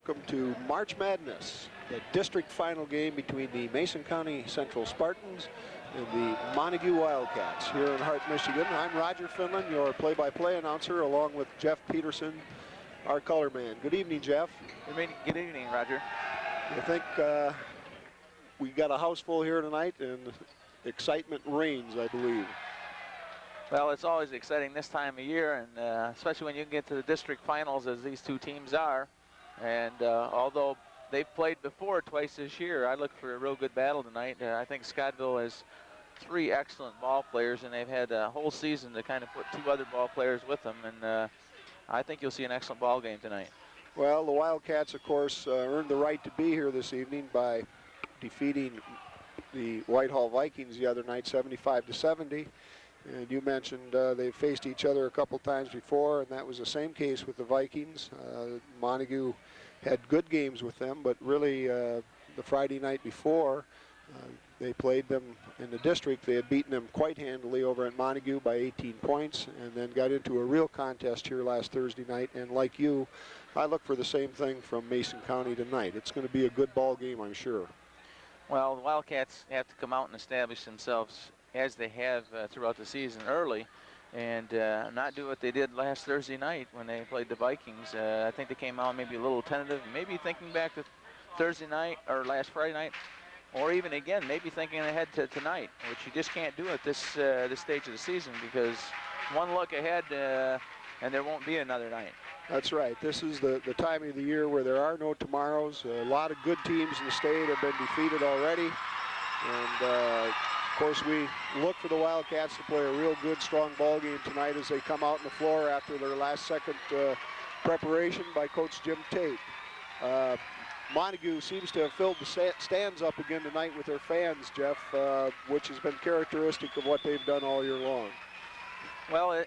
Welcome to March Madness, the district final game between the Mason County Central Spartans and the Montague Wildcats here in Hart, Michigan. I'm Roger Finland, your play-by-play announcer, along with Jeff Peterson, our color man. Good evening, Jeff. Good evening, Roger. I think we got a house full here tonight, and excitement reigns, I believe. Well, it's always exciting this time of year, and especially when you get to the district finals, as these two teams are. And although they've played before twice this year, I look for a real good battle tonight. I think Scottville has three excellent ball players, and they've had a whole season to kind of put two other ball players with them. And I think you'll see an excellent ball game tonight. Well, the Wildcats, of course, earned the right to be here this evening by defeating the Whitehall Vikings the other night, 75-70. And you mentioned they've faced each other a couple times before, and that was the same case with the Vikings. Montague had good games with them, but really the Friday night before, they played them in the district. They had beaten them quite handily over at Montague by 18 points, and then got into a real contest here last Thursday night. And like you, I look for the same thing from Mason County tonight. It's going to be a good ball game, I'm sure. Well, the Wildcats have to come out and establish themselves as they have throughout the season early, and not do what they did last Thursday night when they played the Vikings. I think they came out maybe a little tentative, maybe thinking back to Thursday night or last Friday night, or even again, maybe thinking ahead to tonight, which you just can't do at this stage of the season, because one look ahead and there won't be another night. That's right. This is the time of the year where there are no tomorrows. A lot of good teams in the state have been defeated already, and of course, we look for the Wildcats to play a real good, strong ball game tonight as they come out on the floor after their last second preparation by Coach Jim Tate. Montague seems to have filled the stands up again tonight with their fans, Jeff, which has been characteristic of what they've done all year long. Well,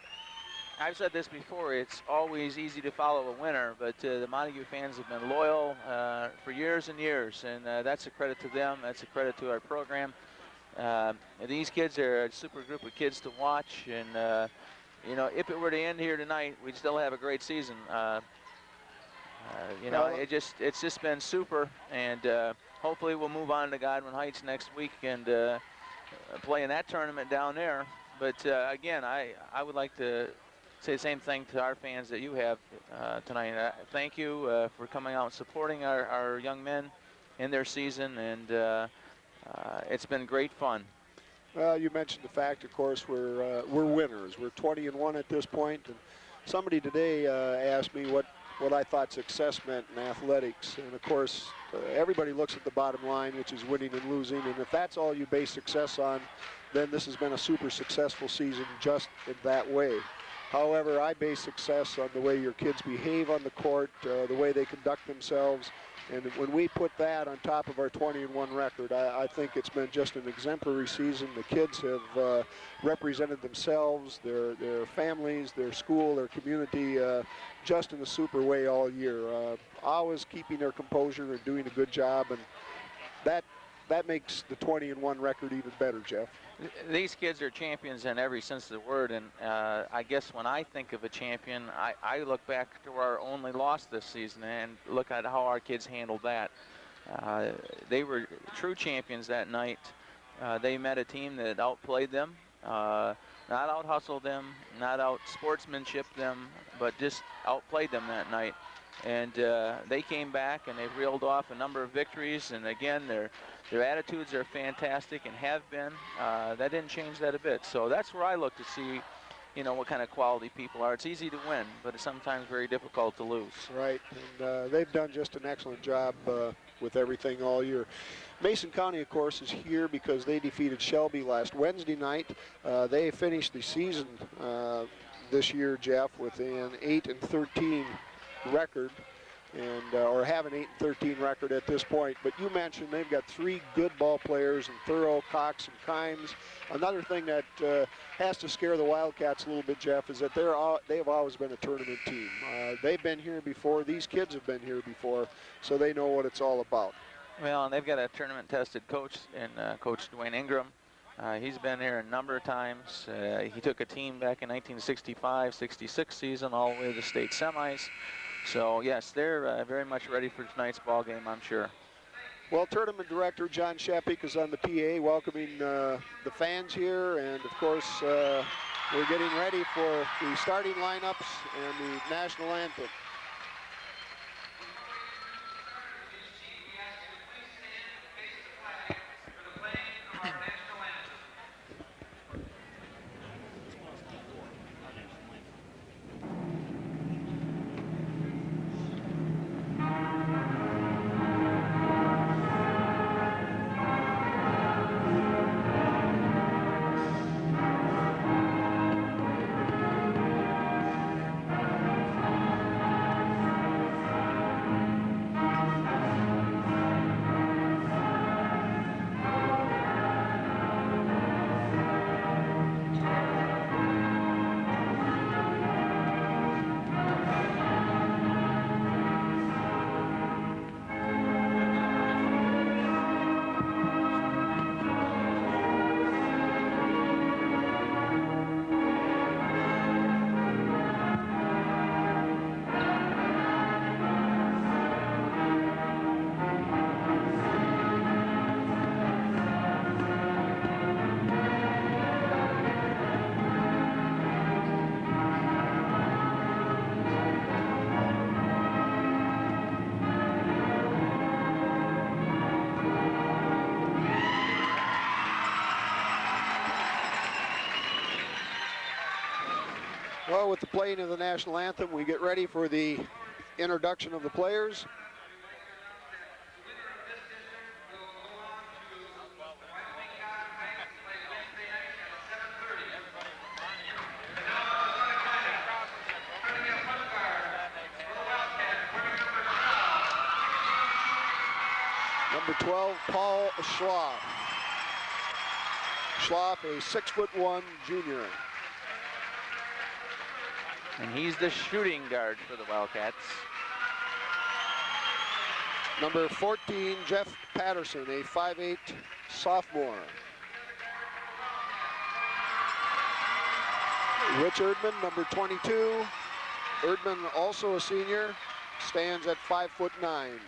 I've said this before, it's always easy to follow a winner, but the Montague fans have been loyal for years and years, and that's a credit to them. That's a credit to our program. These kids are a super group of kids to watch, and you know, if it were to end here tonight, we'd still have a great season. You know, it's just been super, and hopefully we'll move on to Godwin Heights next week and play in that tournament down there. But again, I would like to say the same thing to our fans that you have tonight. Thank you for coming out and supporting our young men in their season, and it's been great fun. Well, you mentioned the fact, of course, we're winners. We're 20-1 at this point, and somebody today asked me what I thought success meant in athletics. And of course, everybody looks at the bottom line, which is winning and losing. And if that's all you base success on, then this has been a super successful season just in that way. However, I base success on the way your kids behave on the court, the way they conduct themselves. And when we put that on top of our 20-1 record, I think it's been just an exemplary season. The kids have represented themselves, their families, their school, their community, just in a super way all year. Always keeping their composure and doing a good job, and that makes the 20-1 record even better, Jeff. These kids are champions in every sense of the word, and I guess when I think of a champion, I look back to our only loss this season and look at how our kids handled that. They were true champions that night. They met a team that outplayed them, not out-hustled them, not out-sportsmanship them, but just outplayed them that night. And they came back and they reeled off a number of victories, and again, their attitudes are fantastic and have been. That didn't change that a bit. So that's where I look to see, you know, what kind of quality people are. It's easy to win, but it's sometimes very difficult to lose. Right, and they've done just an excellent job with everything all year. Mason County, of course, is here because they defeated Shelby last Wednesday night. They finished the season this year, Jeff, with an 8-13 record, and or have an 8-13 record at this point. But you mentioned they've got three good ball players in Thorough, Cox, and Kimes. Another thing that has to scare the Wildcats a little bit, Jeff, is that they've always been a tournament team. They've been here before. These kids have been here before, so they know what it's all about. Well, and they've got a tournament-tested coach in Coach Dwayne Ingram. He's been here a number of times. He took a team back in 1965-66 season all the way to the state semis. So yes, they're very much ready for tonight's ball game, I'm sure. Well, Tournament Director John Shepik is on the PA welcoming the fans here, and of course we're getting ready for the starting lineups and the national anthem. Well, with the playing of the national anthem, we get ready for the introduction of the players. Number 12, Paul Schloff. Schloff, a 6'1" junior. And he's the shooting guard for the Wildcats. Number 14, Jeff Patterson, a 5'8" sophomore. Rich Erdman, number 22. Erdman, also a senior, stands at 5'9".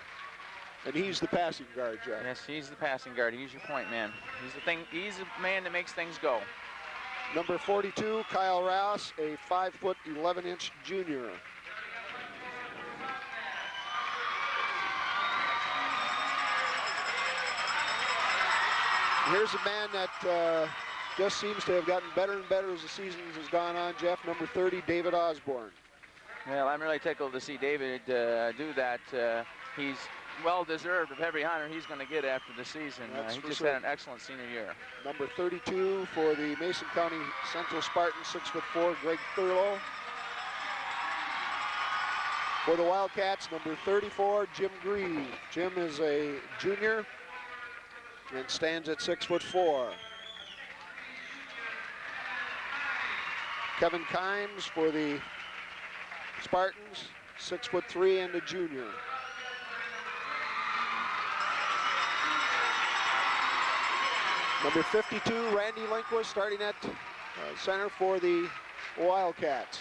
And he's the passing guard, Jeff. Yes, he's the passing guard. He's your point man. He's the man that makes things go. Number 42, Kyle Rouse, a 5'11" junior. Here's a man that just seems to have gotten better and better as the season has gone on, Jeff. Number 30, David Osborne. Well, I'm really tickled to see David do that. He's well-deserved of every honor he's going to get after the season. He just had an excellent senior year. Number 32 for the Mason County Central Spartans, 6'4", Greg Thurlow. For the Wildcats, number 34, Jim Grieve. Jim is a junior and stands at 6'4". Kevin Kimes for the Spartans, 6'3" and a junior. Number 52, Randy Lindquist, starting at center for the Wildcats.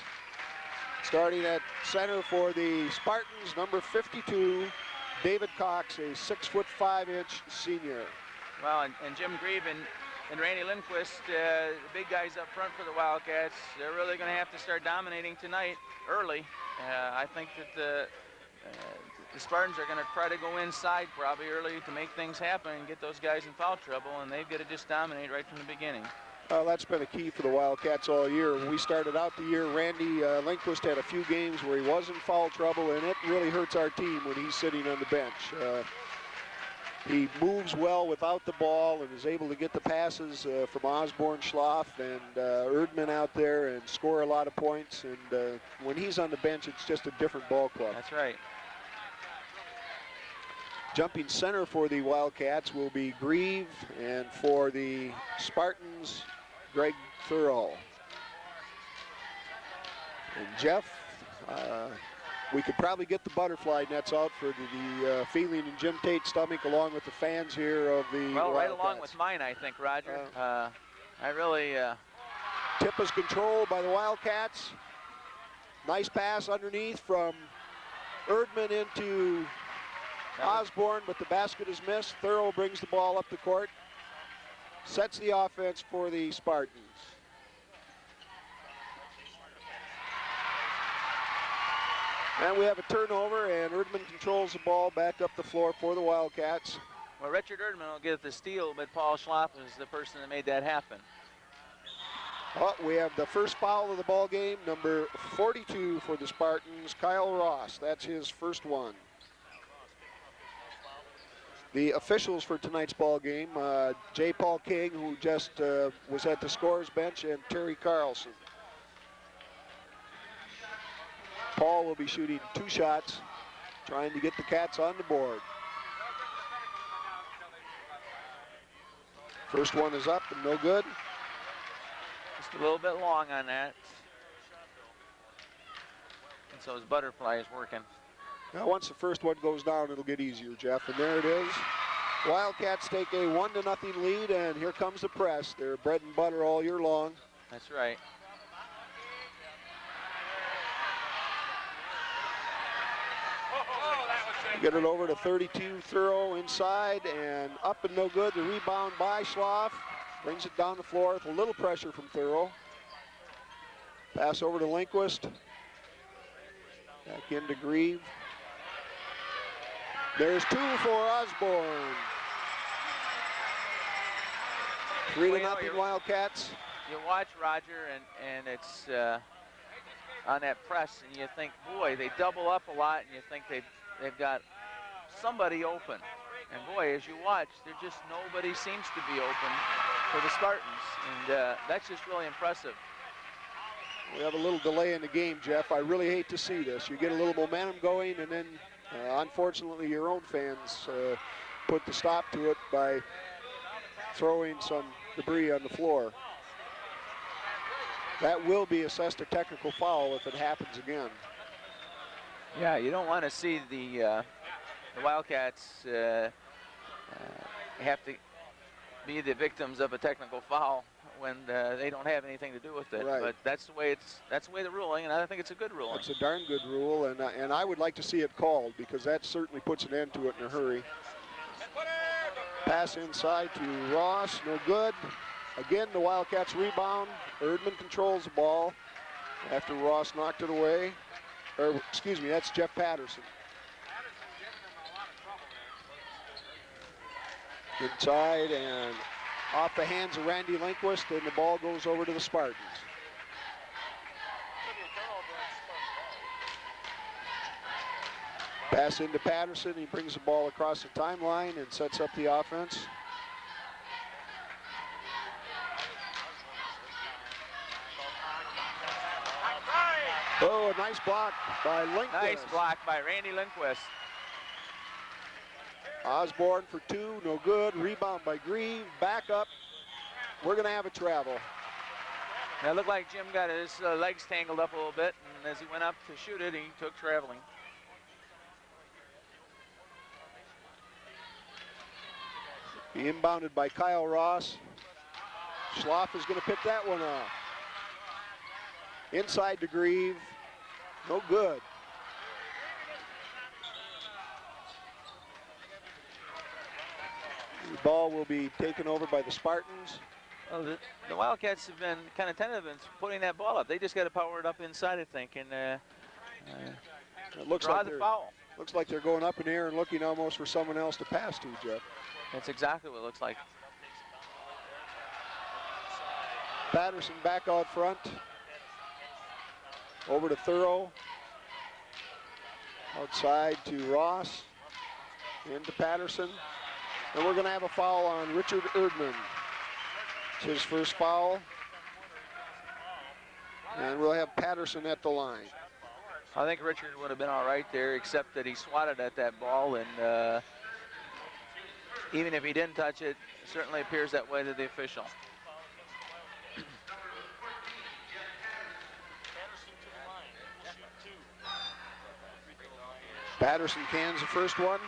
Starting at center for the Spartans, number 52, David Cox, a 6'5" senior. Well, and Jim Grieve and Randy Lindquist, the big guys up front for the Wildcats, they're really going to have to start dominating tonight early. I think that the Spartans are going to try to go inside probably early to make things happen and get those guys in foul trouble, and they've got to just dominate right from the beginning. That's been a key for the Wildcats all year. When we started out the year, Randy Lindquist had a few games where he was in foul trouble, and it really hurts our team when he's sitting on the bench. He moves well without the ball and is able to get the passes from Osborne, Schloff, and Erdman out there and score a lot of points. And when he's on the bench, it's just a different ball club. That's right. Jumping center for the Wildcats will be Grieve, and for the Spartans, Greg Thurl. And Jeff, we could probably get the butterfly nets out for the feeling in Jim Tate's stomach, along with the fans here of the Well, Wildcats. right along with mine, I think, Roger. I really... Tip is controlled by the Wildcats. Nice pass underneath from Erdman into Osborne, but the basket is missed. Thurl brings the ball up the court. Sets the offense for the Spartans. And we have a turnover, and Erdman controls the ball back up the floor for the Wildcats. Well, Richard Erdman will get the steal, but Paul Schlapp is the person that made that happen. Oh, we have the first foul of the ball game, number 42 for the Spartans, Kyle Ross. That's his first one. The officials for tonight's ball game, J. Paul King, who just was at the scorer's bench, and Terry Carlson. Paul will be shooting 2 shots, trying to get the Cats on the board. First one is up and no good. Just a little bit long on that. And so his butterfly is working. Now once the first one goes down, it'll get easier, Jeff, and there it is. Wildcats take a 1-0 lead, and here comes the press. They're bread and butter all year long. That's right. Get it over to 32, Thurl inside, and up and no good. The rebound by Schlaff. Brings it down the floor with a little pressure from Thurl. Pass over to Lindquist. Back into Grieve. There's 2 for Osborne. 3-0 Wildcats. You watch Roger, and it's on that press, and you think, boy, they double up a lot, and you think they've got somebody open. And boy, as you watch, nobody seems to be open for the Spartans, and that's just really impressive. We have a little delay in the game, Jeff. I really hate to see this. You get a little momentum going, and then unfortunately your own fans put the stop to it by throwing some debris on the floor. That will be assessed a technical foul if it happens again. Yeah, you don't want to see the Wildcats have to be the victims of a technical foul when they don't have anything to do with it. Right. But that's the way the ruling, and I think it's a good ruling. It's a darn good rule, and I would like to see it called, because that certainly puts an end to it in a hurry. Pass inside to Ross, no good. Again, the Wildcats rebound. Erdman controls the ball after Ross knocked it away. Or, excuse me, that's Jeff Patterson. Inside and off the hands of Randy Lindquist, and the ball goes over to the Spartans. Pass into Patterson. He brings the ball across the timeline and sets up the offense. Oh, a nice block by Lindquist. Nice block by Randy Lindquist. Osborne for 2, no good. Rebound by Grieve, back up. We're gonna have a travel. It looked like Jim got his legs tangled up a little bit, and as he went up to shoot it, he took traveling. Inbounded by Kyle Ross. Schlaff is gonna pick that one off. Inside to Grieve, no good. The ball will be taken over by the Spartans. Well, the Wildcats have been kind of tentative in putting that ball up. They just got to power it up inside, I think, and it looks draw like the foul. Looks like they're going up in the air and looking almost for someone else to pass to, Jeff. That's exactly what it looks like. Patterson back out front. Over to Thurl. Outside to Ross. Into Patterson. And we're going to have a foul on Richard Erdman. It's his first foul. And we'll have Patterson at the line. I think Richard would have been all right there, except that he swatted at that ball, and even if he didn't touch it, it certainly appears that way to the official. Patterson cans the first one,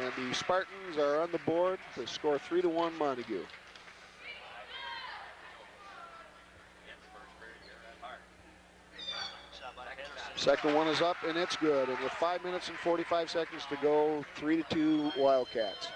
and the Spartans are on the board to score 3-1 Montague. Second one is up, and it's good. And with 5 minutes and 45 seconds to go, 3-2 Wildcats.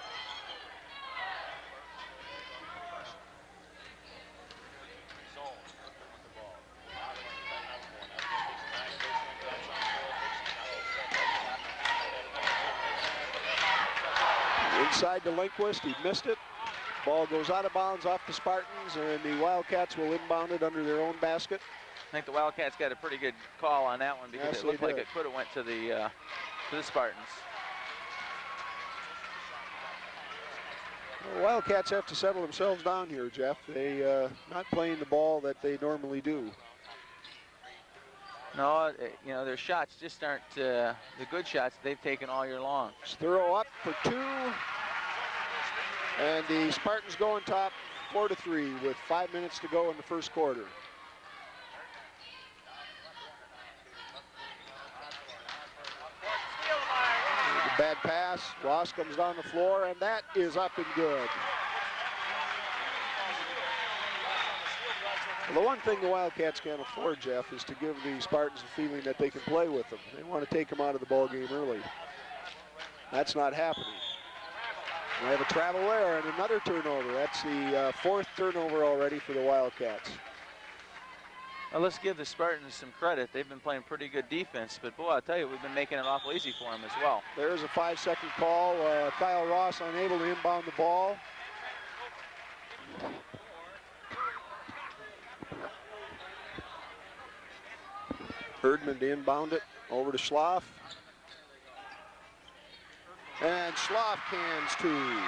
Inside to Lindquist, he missed it. Ball goes out of bounds off the Spartans, and the Wildcats will inbound it under their own basket. I think the Wildcats got a pretty good call on that one because Yes, it looked like did. it could have went to the Spartans. The Wildcats have to settle themselves down here, Jeff. They not playing the ball that they normally do. No, you know, their shots just aren't the good shots they've taken all year long. Throw up for two. And the Spartans go on top 4-3 with 5 minutes to go in the first quarter. A bad pass. Ross comes down the floor, and that is up and good. Well, the one thing the Wildcats can't afford, Jeff, is to give the Spartans a feeling that they can play with them. They want to take them out of the ball game early. That's not happening. We have a travel there and another turnover. That's the fourth turnover already for the Wildcats. Well, let's give the Spartans some credit. They've been playing pretty good defense, but boy, I'll tell you, we've been making it awful easy for them as well. There's a 5-second call. Kyle Ross unable to inbound the ball. Herdman to inbound it over to Schloff. And Schloff cans two.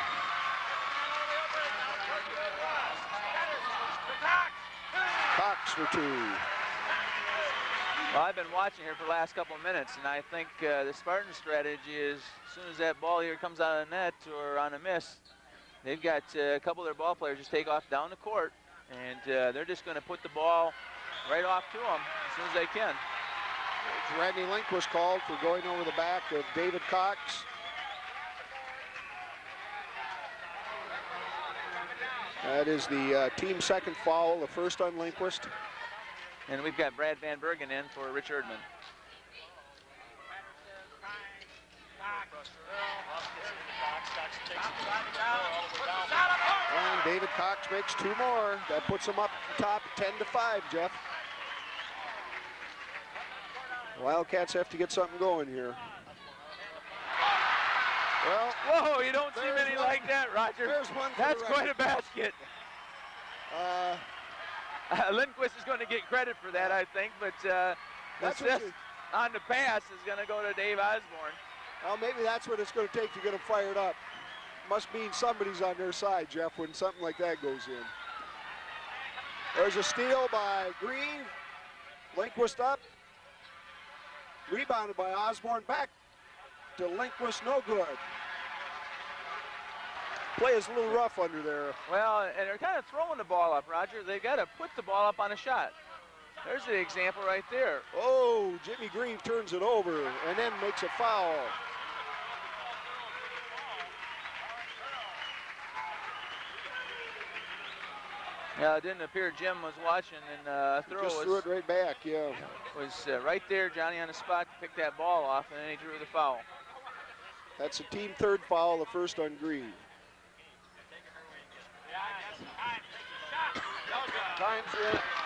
Cox for two. Well, I've been watching here for the last couple of minutes, and I think the Spartan strategy is as soon as that ball here comes out of the net or on a miss, they've got a couple of their ball players just take off down the court, and they're just going to put the ball right off to them as soon as they can. Randy Lindquist called for going over the back of David Cox. That is the team second foul, the first on Lindquist. And we've got Brad Van Bergen in for Rich Erdman. And David Cox makes two more. That puts them up top 10-5, Jeff. Wildcats have to get something going here. Well, whoa, you don't see many like that, Roger. There's one. That's quite a basket. Lindquist is going to get credit for that, I think, but the assist on the pass is going to go to Dave Osborne. Well, maybe that's what it's going to take to get them fired up. Must mean somebody's on their side, Jeff, when something like that goes in. There's a steal by Green. Lindquist up. Rebounded by Osborne. Back to Lindquist, no good. Play is a little rough under there. Well, and they're kind of throwing the ball up, Roger. They've got to put the ball up on a shot. There's the example right there. Oh, Jimmy Green turns it over and then makes a foul. Yeah, it didn't appear Jim was watching, and throw just threw it right back, yeah. Was right there, Johnny on the spot to pick that ball off, and then he drew the foul. That's a team third foul, the first on Green.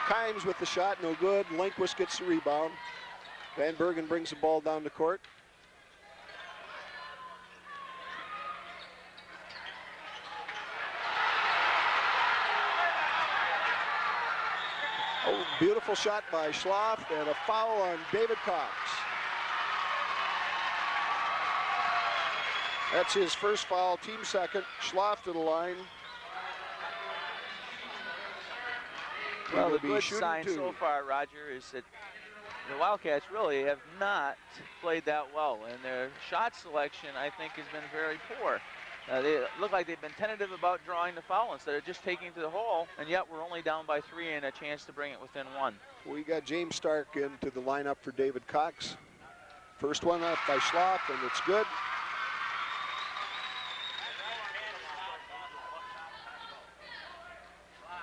Kimes with the shot, no good. Lindquist gets the rebound. Van Bergen brings the ball down the court. Oh, beautiful shot by Schloff and a foul on David Cox. That's his first foul, team second. Schloff to the line. Well, the good sign so far, Roger, is that the Wildcats really have not played that well, and their shot selection, I think, has been very poor. They look like they've been tentative about drawing the foul instead of just taking it to the hole, and yet we're only down by 3 and a chance to bring it within 1. We got James Stark into the lineup for David Cox. First one up by Schloff, and it's good.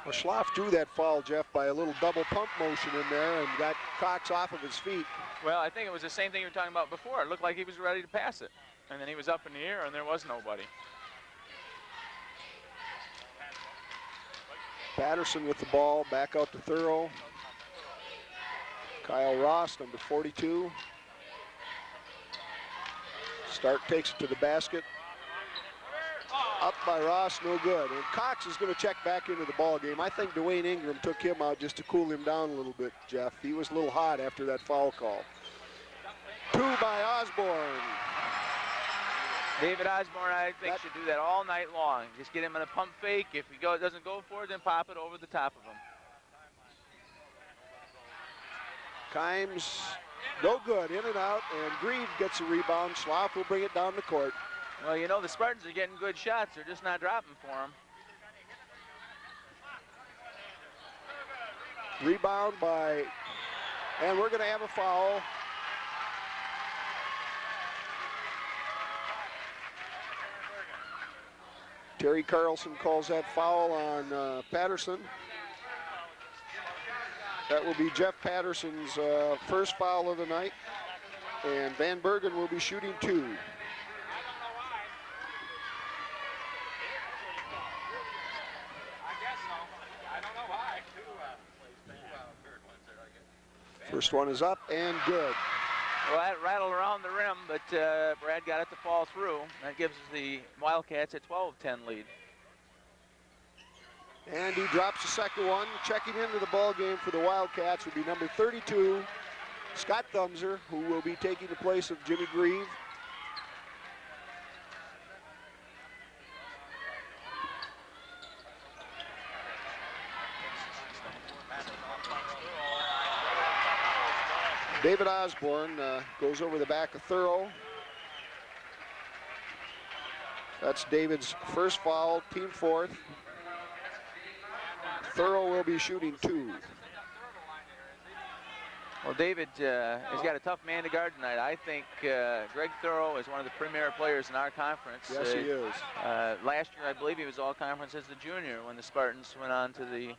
Well, Schloff drew that foul, Jeff, by a little double pump motion in there and got Cox off of his feet. Well, I think it was the same thing you were talking about before. It looked like he was ready to pass it. And then he was up in the air, and there was nobody. Patterson with the ball, back out to Thorough. Kyle Ross, number 42. Stark takes it to the basket. Up by Ross, no good. And Cox is going to check back into the ball game. I think Dwayne Ingram took him out just to cool him down a little bit, Jeff. He was a little hot after that foul call. 2 by Osborne. David Osborne, I think, should do that all night long. Just get him in a pump fake. If he doesn't go for it, then pop it over the top of him. Kimes, no good, in and out, and Grieve gets a rebound. Schloff will bring it down the court. Well, you know, the Spartans are getting good shots. They're just not dropping for them. Rebound by, and we're going to have a foul. Terry Carlson calls that foul on Patterson. That will be Jeff Patterson's first foul of the night. And Van Bergen will be shooting 2. First one is up and good. Well, that rattled around the rim, but Brad got it to fall through. That gives the Wildcats a 12-10 lead. And he drops the second one. Checking into the ball game for the Wildcats would be number 32, Scott Thumser, who will be taking the place of Jimmy Grieve. David Osborne goes over the back of Thorough. That's David's first foul, team 4th. Thorough will be shooting 2. Well, David has got a tough man to guard tonight. I think Greg Thorough is one of the premier players in our conference. Yes, he is. Last year, I believe he was all-conference as the junior when the Spartans went on to the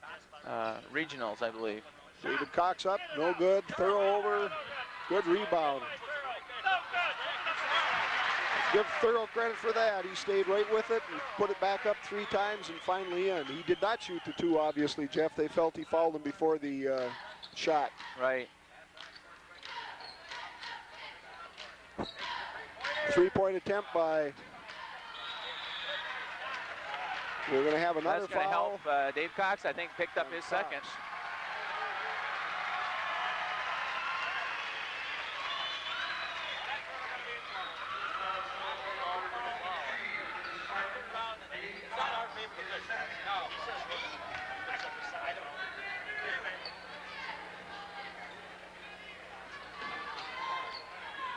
regionals, I believe. David Cox up, no good. Thorough over, good rebound. Give Thorough credit for that. He stayed right with it and put it back up 3 times and finally in. He did not shoot the 2, obviously, Jeff. They felt he fouled him before the shot. Right. 3-point attempt by, we're going to have another That's going to foul. help. Dave Cox, I think, picked up his second.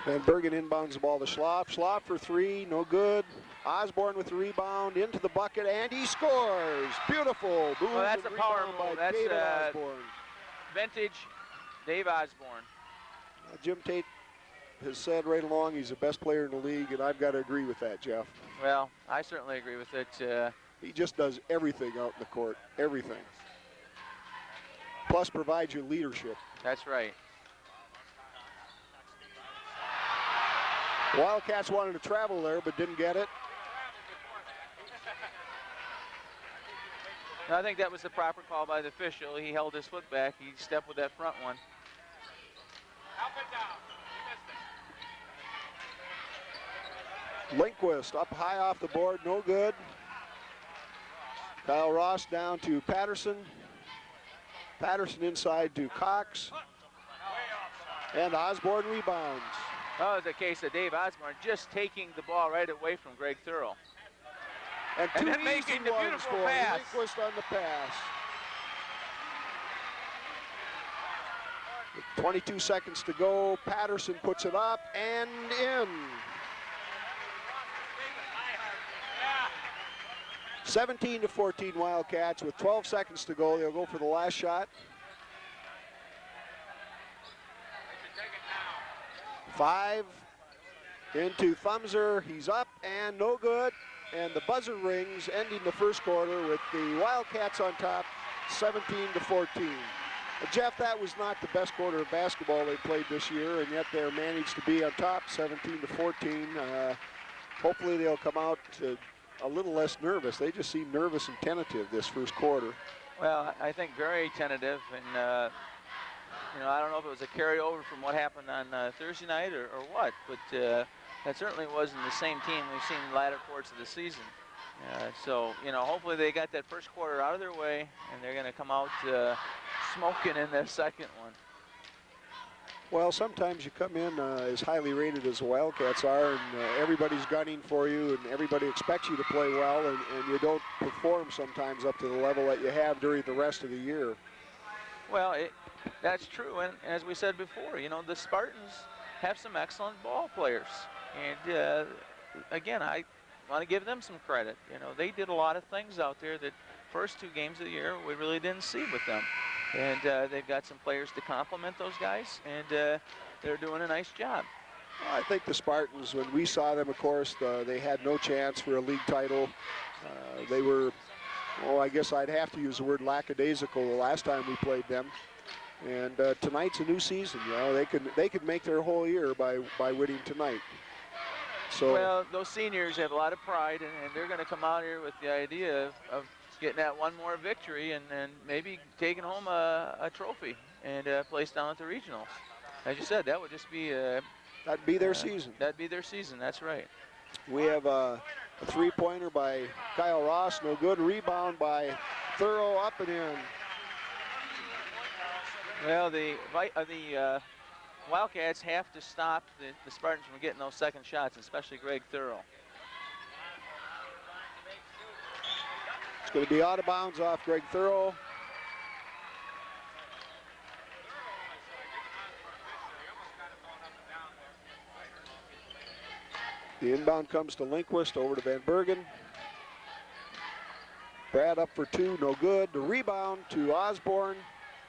Van Bergen inbounds the ball to Schloff. Schloff for 3, no good. Osborne with the rebound into the bucket, and he scores. Beautiful. Boom, well, that's a power by move. That's David Osborne. Vintage Dave Osborne. Jim Tate has said right along he's the best player in the league, and I've got to agree with that, Jeff. Well, I certainly agree with it. He just does everything out in the court, everything. Plus provides you leadership. That's right. Wildcats wanted to travel there, but didn't get it. No, I think that was the proper call by the official. He held his foot back. He stepped with that front one. Lindquist up high off the board, no good. Kyle Ross down to Patterson. Patterson inside to Cox. And Osborne rebounds. That was a case of Dave Osborne just taking the ball right away from Greg Thorough. And 2 then easy making the ones beautiful for pass. Lindquist on the pass. With 22 seconds to go, Patterson puts it up and in. 17-14 Wildcats with 12 seconds to go. They'll go for the last shot. 5 into Thumser. He's up and no good. And the buzzer rings, ending the first quarter with the Wildcats on top, 17-14. Jeff, that was not the best quarter of basketball they played this year, and yet they managed to be on top 17-14. Hopefully they'll come out a little less nervous. They just seem nervous and tentative this first quarter. Well, I think very tentative, and you know, I don't know if it was a carryover from what happened on Thursday night or what, but that certainly wasn't the same team we've seen in the latter parts of the season. So, you know, hopefully they got that first quarter out of their way, and they're going to come out smoking in the second one. Well, sometimes you come in as highly rated as the Wildcats are, and everybody's gunning for you, and everybody expects you to play well, and you don't perform sometimes up to the level that you have during the rest of the year. Well, that's true, and as we said before, you know, the Spartans have some excellent ball players, and again, I want to give them some credit. You know, they did a lot of things out there that first 2 games of the year we really didn't see with them. And they've got some players to complement those guys, and they're doing a nice job. I think the Spartans, when we saw them, of course, they had no chance for a league title. They were, oh, I guess I'd have to use the word lackadaisical the last time we played them. And tonight's a new season. You know, they could make their whole year by winning tonight. So, well, those seniors have a lot of pride, and they're going to come out here with the idea of getting that one more victory and maybe taking home a trophy and place down at the regionals. As you said, that would just be that'd be their season. That'd be their season. That's right. We have a 3-pointer by Kyle Ross, no good. Rebound by Thorough, up and in. Well, the Wildcats have to stop the Spartans from getting those second shots, especially Greg Thorough. It's going to be out of bounds off Greg Thorough. The inbound comes to Lindquist, over to Van Bergen. Brad up for 2, no good. The rebound to Osborne.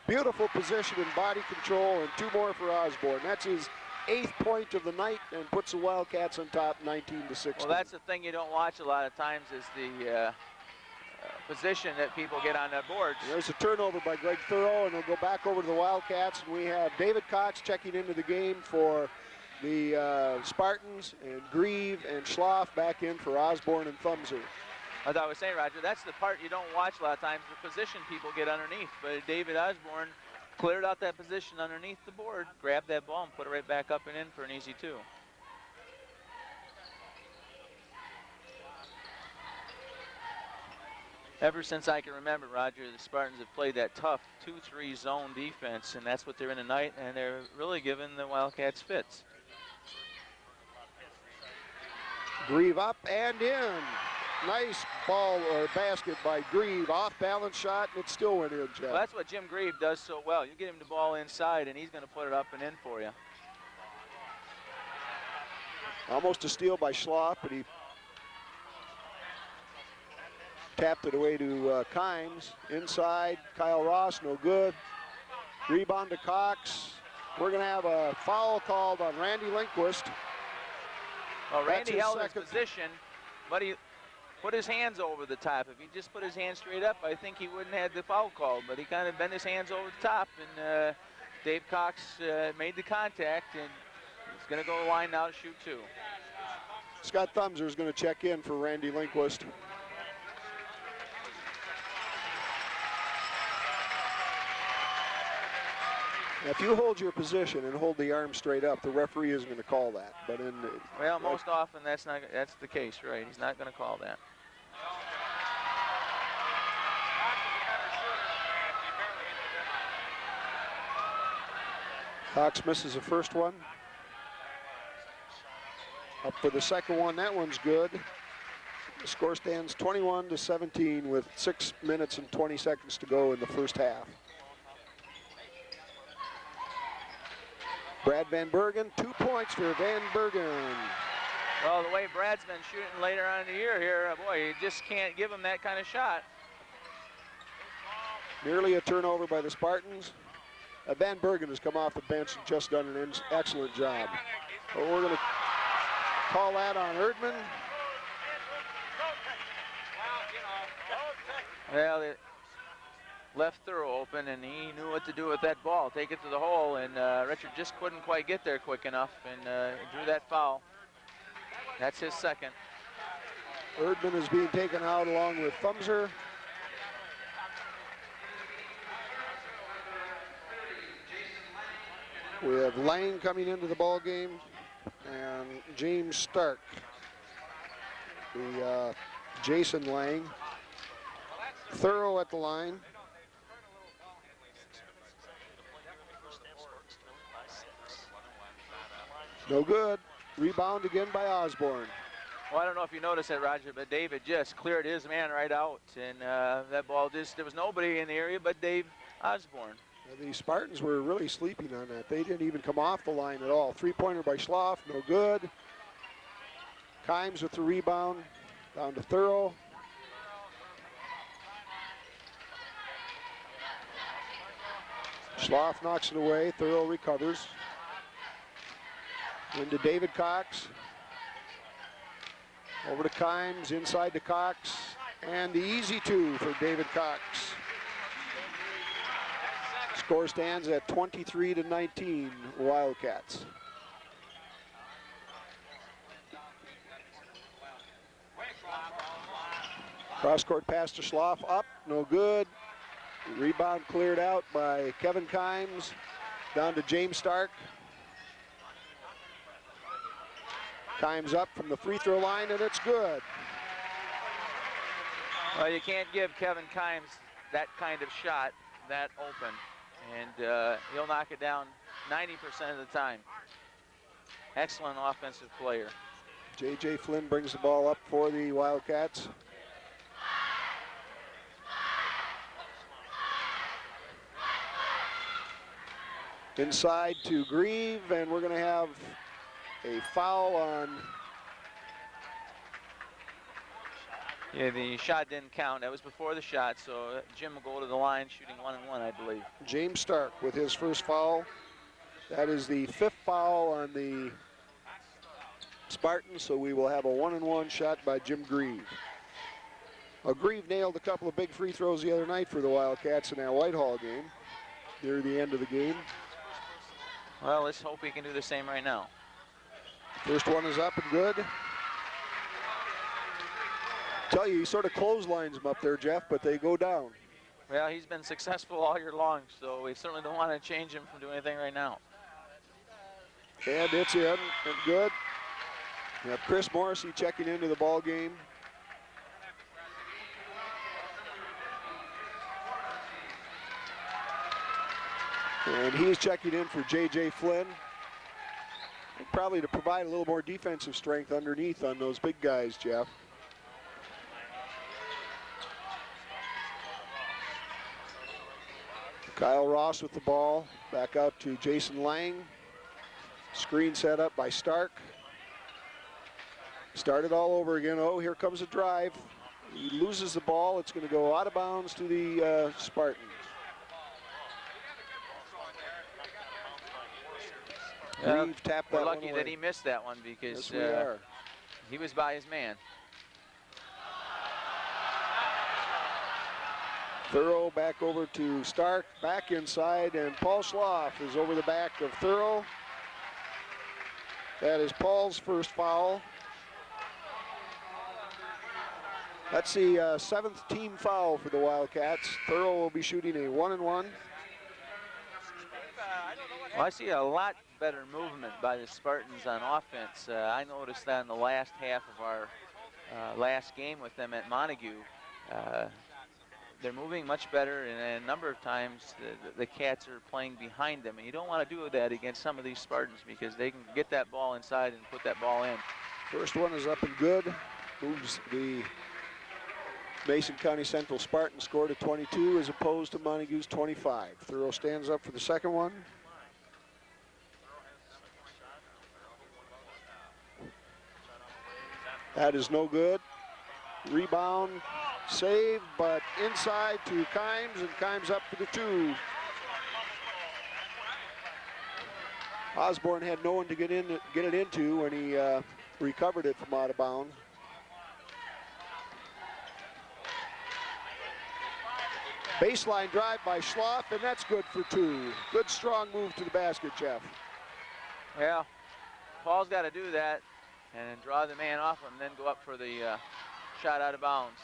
Beautiful position and body control, and 2 more for Osborne. That's his 8th point of the night and puts the Wildcats on top 19-16. Well, that's the thing you don't watch a lot of times is the position that people get on that board. There's a turnover by Greg Thorough, and they'll go back over to the Wildcats, and we have David Cox checking into the game for the Spartans, and Grieve and Schloff back in for Osborne and Thumser. As I was saying, Roger, that's the part you don't watch a lot of times, the position people get underneath. But David Osborne cleared out that position underneath the board, grabbed that ball, and put it right back up and in for an easy 2. Ever since I can remember, Roger, the Spartans have played that tough 2-3 zone defense, and that's what they're in tonight, and they're really giving the Wildcats fits. Grieve up and in. Nice ball or basket by Grieve. Off balance shot, and it still went in, Jeff. Well, that's what Jim Grieve does so well. You get him the ball inside, and he's going to put it up and in for you. Almost a steal by Schloff, but he tapped it away to Kimes. Inside, Kyle Ross, no good. Rebound to Cox. We're going to have a foul called on Randy Lindquist. Well, Randy held his position, but he put his hands over the top. If he just put his hands straight up, I think he wouldn't have the foul called, but he kind of bent his hands over the top, and Dave Cox made the contact, and he's going to go to the line now to shoot 2. Scott Thumser is going to check in for Randy Lindquist. Now, if you hold your position and hold the arm straight up, the referee isn't going to call that. But well, most often that's the case, right? He's not going to call that. Cox misses the first one. Up for the second one. That one's good. The score stands 21-17 with 6 minutes and 20 seconds to go in the first half. Brad Van Bergen, 2 points for Van Bergen. Well, the way Brad's been shooting later on in the year here, boy, you just can't give him that kind of shot. Nearly a turnover by the Spartans. Van Bergen has come off the bench and just done an excellent job. But we're going to call that on Erdman. Well, Well, it left Thorough open. open, and he knew what to do with that ball. Take it to the hole, and Richard just couldn't quite get there quick enough and drew that foul. That's his second. Erdman is being taken out along with Thumser. We have Lang coming into the ball game and James Stark. The Jason Lang. Thorough at the line. No good. Rebound again by Osborne. Well, I don't know if you noticed that, Roger, but David just cleared his man right out, and that ball there was nobody in the area but Dave Osborne. The Spartans were really sleeping on that. They didn't even come off the line at all. Three-pointer by Schloff, no good. Kimes with the rebound, down to Thorough. Schloff knocks it away, Thorough recovers. Into David Cox. Over to Kimes, inside to Cox, and the easy two for David Cox. Score stands at 23-19, Wildcats. Cross-court pass to Schloff, up, no good. Rebound cleared out by Kevin Kimes, down to James Stark. Kimes up from the free throw line, and it's good. Well, you can't give Kevin Kimes that kind of shot that open, and he'll knock it down 90% of the time. Excellent offensive player. J.J. Flynn brings the ball up for the Wildcats. Inside to Grieve, and we're going to have a foul on. Yeah, the shot didn't count. That was before the shot, so Jim will go to the line shooting 1-1, I believe. James Stark with his first foul. That is the 5th foul on the Spartans, so we will have a 1-1 shot by Jim Grieve. Grieve nailed a couple of big free throws the other night for the Wildcats in that Whitehall game, near the end of the game. Well, let's hope he can do the same right now. First one is up and good. Tell you, he sort of clotheslines them up there, Jeff, but they go down. Well, he's been successful all year long, so we certainly don't want to change him from doing anything right now. And it's in and good. We have Chris Morrissey checking into the ball game. And he's checking in for J.J. Flynn. Probably to provide a little more defensive strength underneath on those big guys, Jeff. Kyle Ross with the ball. Back out to Jason Lang. Screen set up by Stark. Started all over again. Oh, here comes a drive. He loses the ball. It's going to go out of bounds to the Spartans. Grieve tapped that we're one lucky away. that he missed that one because Yes, we are. he was by his man. Thorough back over to Stark, back inside, and Paul Schloff is over the back of Thorough. That is Paul's first foul. That's the 7th team foul for the Wildcats. Thorough will be shooting a 1-1. Well, I see a lot better movement by the Spartans on offense. I noticed that in the last half of our last game with them at Montague. They're moving much better, and a number of times the Cats are playing behind them. And you don't want to do that against some of these Spartans because they can get that ball inside and put that ball in. First one is up and good. Moves the Mason County Central Spartans score to 22 as opposed to Montague's 25. Thorough stands up for the second one. That is no good. Rebound, saved, but inside to Kimes, and Kimes up for the 2. Osborne had no one to get it into when he recovered it from out of bounds. Baseline drive by Schloff, and that's good for 2. Good strong move to the basket, Jeff. Yeah, Paul's got to do that and draw the man off and then go up for the shot out of bounds.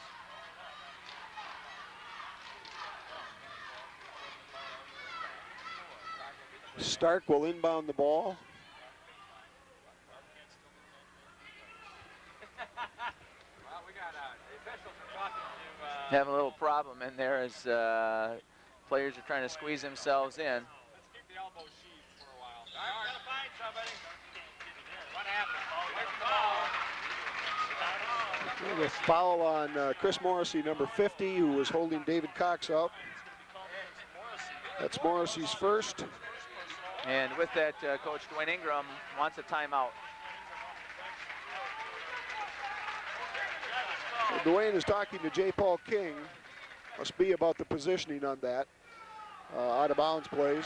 Stark will inbound the ball. Have a little problem in there as players are trying to squeeze themselves in. Let's keep the elbow sheathed for a while. Gotta find somebody. What happened? The foul on Chris Morrissey, number 50, who was holding David Cox out. That's Morrissey's first. And with that, Coach Dwayne Ingram wants a timeout. Dwayne is talking to J. Paul King. Must be about the positioning on that. Out of bounds plays.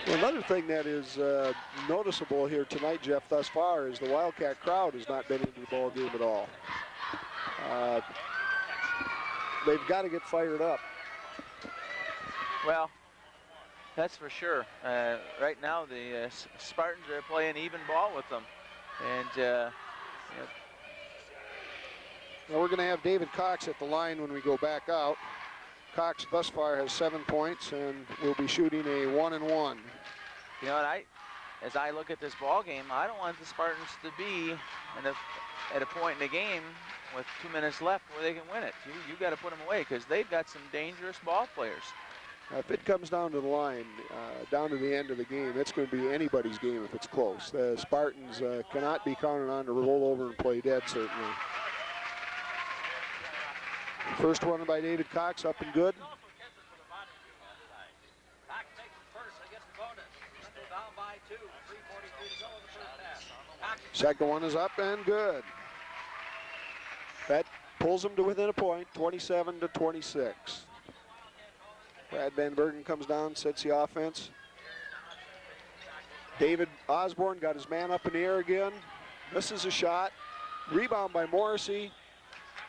Well, another thing that is noticeable here tonight, Jeff, thus far, is the Wildcat crowd has not been into the ball game at all. They've got to get fired up. Well, that's for sure. Right now, the Spartans are playing even ball with them. And now we're going to have David Cox at the line when we go back out. Cox thus far has 7 points and will be shooting a 1-and-1. You know, and as I look at this ball game, I don't want the Spartans to be at a point in the game with 2 minutes left where they can win it. You got to put them away because they've got some dangerous ball players. If it comes down to the line, down to the end of the game, it's going to be anybody's game if it's close. The Spartans cannot be counted on to roll over and play dead, certainly. First one by David Cox, up and good. Second one is up and good. That pulls them to within a point, 27-26. Brad Van Bergen comes down, sets the offense. David Osborne got his man up in the air again, misses a shot. Rebound by Morrissey,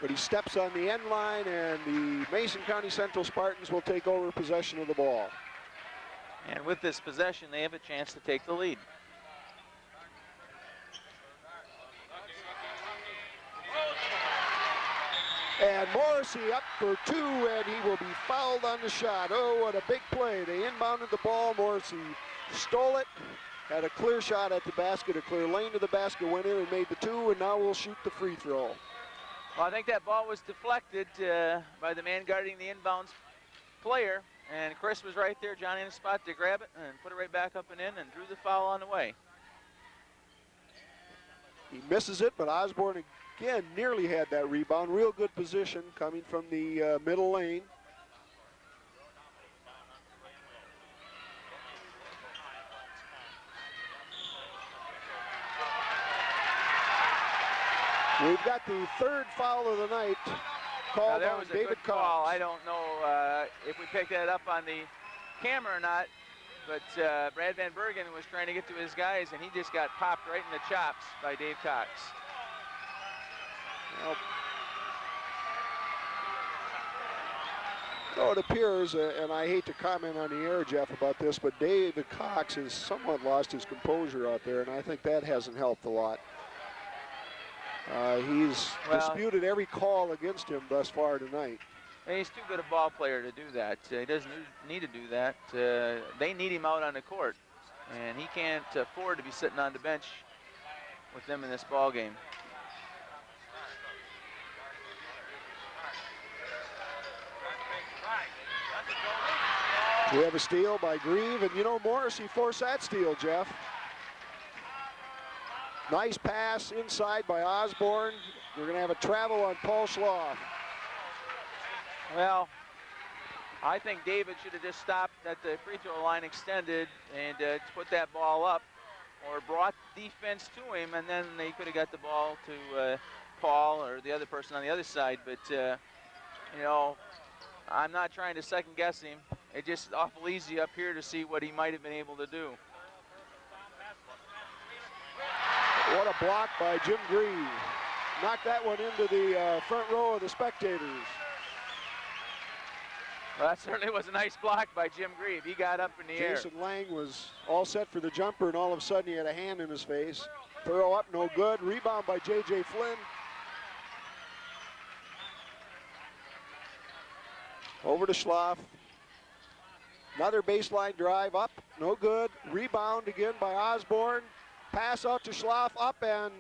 but he steps on the end line, and the Mason County Central Spartans will take over possession of the ball. And with this possession, they have a chance to take the lead. And Morrissey up for 2, and he will be fouled on the shot. Oh, what a big play. They inbounded the ball. Morrissey stole it, had a clear shot at the basket, a clear lane to the basket, went in and made the 2, and now we'll shoot the free throw. Well, I think that ball was deflected by the man guarding the inbounds player, and Chris was right there, Johnny, in the spot to grab it and put it right back up and in and drew the foul on the way. He misses it, but Osborne again nearly had that rebound. Real good position coming from the middle lane. We've got the third foul of the night called there on was a David good Cox. call. I don't know if we picked that up on the camera or not, but Brad Van Bergen was trying to get to his guys, and he just got popped right in the chops by Dave Cox. Well, so it appears, and I hate to comment on the air, Jeff, about this, but David Cox has somewhat lost his composure out there, and I think that hasn't helped a lot. He's disputed every call against him thus far tonight. He's too good a ball player to do that. He doesn't need to do that. They need him out on the court, and he can't afford to be sitting on the bench with them in this ball game. We have a steal by Grieve, and you know Morrissey forced that steal, Jeff. Nice pass inside by Osborne. We're going to have a travel on Paul Schloff. Well, I think David should have just stopped at the free throw line, extended, and put that ball up, or brought defense to him, and then they could have got the ball to Paul or the other person on the other side. But, you know, I'm not trying to second guess him. It's just awful easy up here to see what he might have been able to do. What a block by Jim Grieve. Knocked that one into the front row of the spectators. Well, that certainly was a nice block by Jim Grieve. He got up in the air. Jason Lang was all set for the jumper, and all of a sudden he had a hand in his face. Throw up, no good. Rebound by J.J. Flynn. Over to Schlaff. Another baseline drive up, no good. Rebound again by Osborne. Pass out to Schlaff, up, and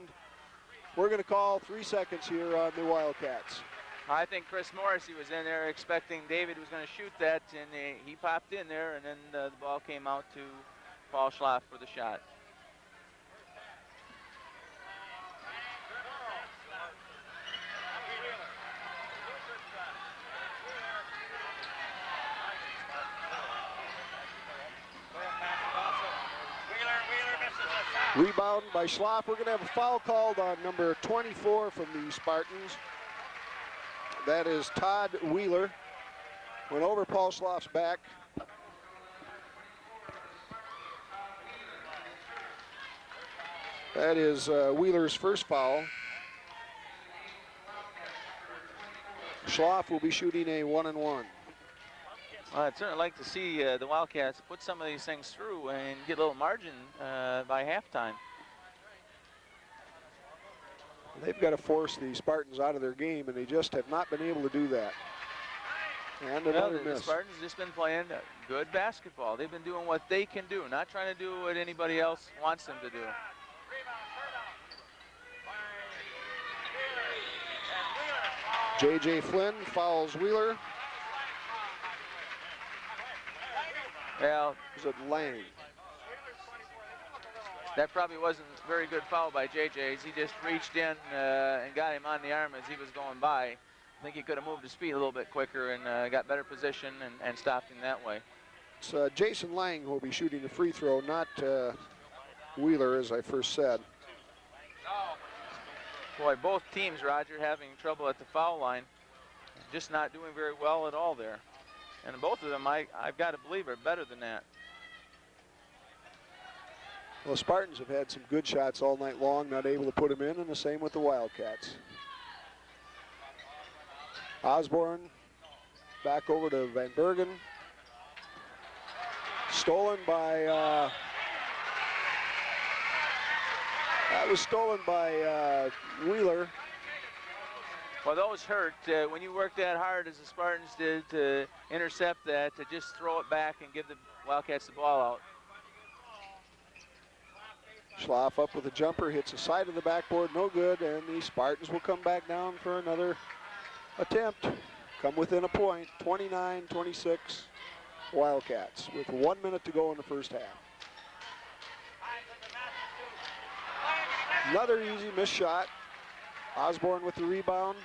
we're going to call 3 seconds here on the Wildcats. I think Chris Morrissey was in there expecting David was going to shoot that, and he popped in there, and then the ball came out to Paul Schlaff for the shot. Rebound by Schlaff. We're going to have a foul called on number 24 from the Spartans. That is Todd Wheeler. Went over Paul Schlaff's back. That is Wheeler's first foul. Schlaff will be shooting a 1-and-1. Well, I'd certainly like to see the Wildcats put some of these things through and get a little margin by halftime. They've got to force the Spartans out of their game, and they just have not been able to do that. And another The miss. Spartans just been playing good basketball. They've been doing what they can do, not trying to do what anybody else wants them to do. J.J. Flynn fouls Wheeler. Well, Is it Lang? that probably wasn't a very good foul by JJ. He just reached in and got him on the arm as he was going by. I think he could have moved his feet a little bit quicker and got better position and stopped him that way. It's Jason Lang who will be shooting the free throw, not Wheeler, as I first said. Boy, both teams, Roger, having trouble at the foul line. Just not doing very well at all there. And both of them, I've got to believe, are better than that. Well, the Spartans have had some good shots all night long, not able to put them in, and the same with the Wildcats. Osborne back over to Van Bergen. Stolen by, that was stolen by Wheeler. Well, those hurt. When you work that hard as the Spartans did to intercept that, to just throw it back and give the Wildcats the ball out. Schlaff up with a jumper, hits the side of the backboard, no good, and the Spartans will come back down for another attempt. Come within a point, 29-26 Wildcats, with 1 minute to go in the first half. Another easy missed shot. Osborne with the rebound.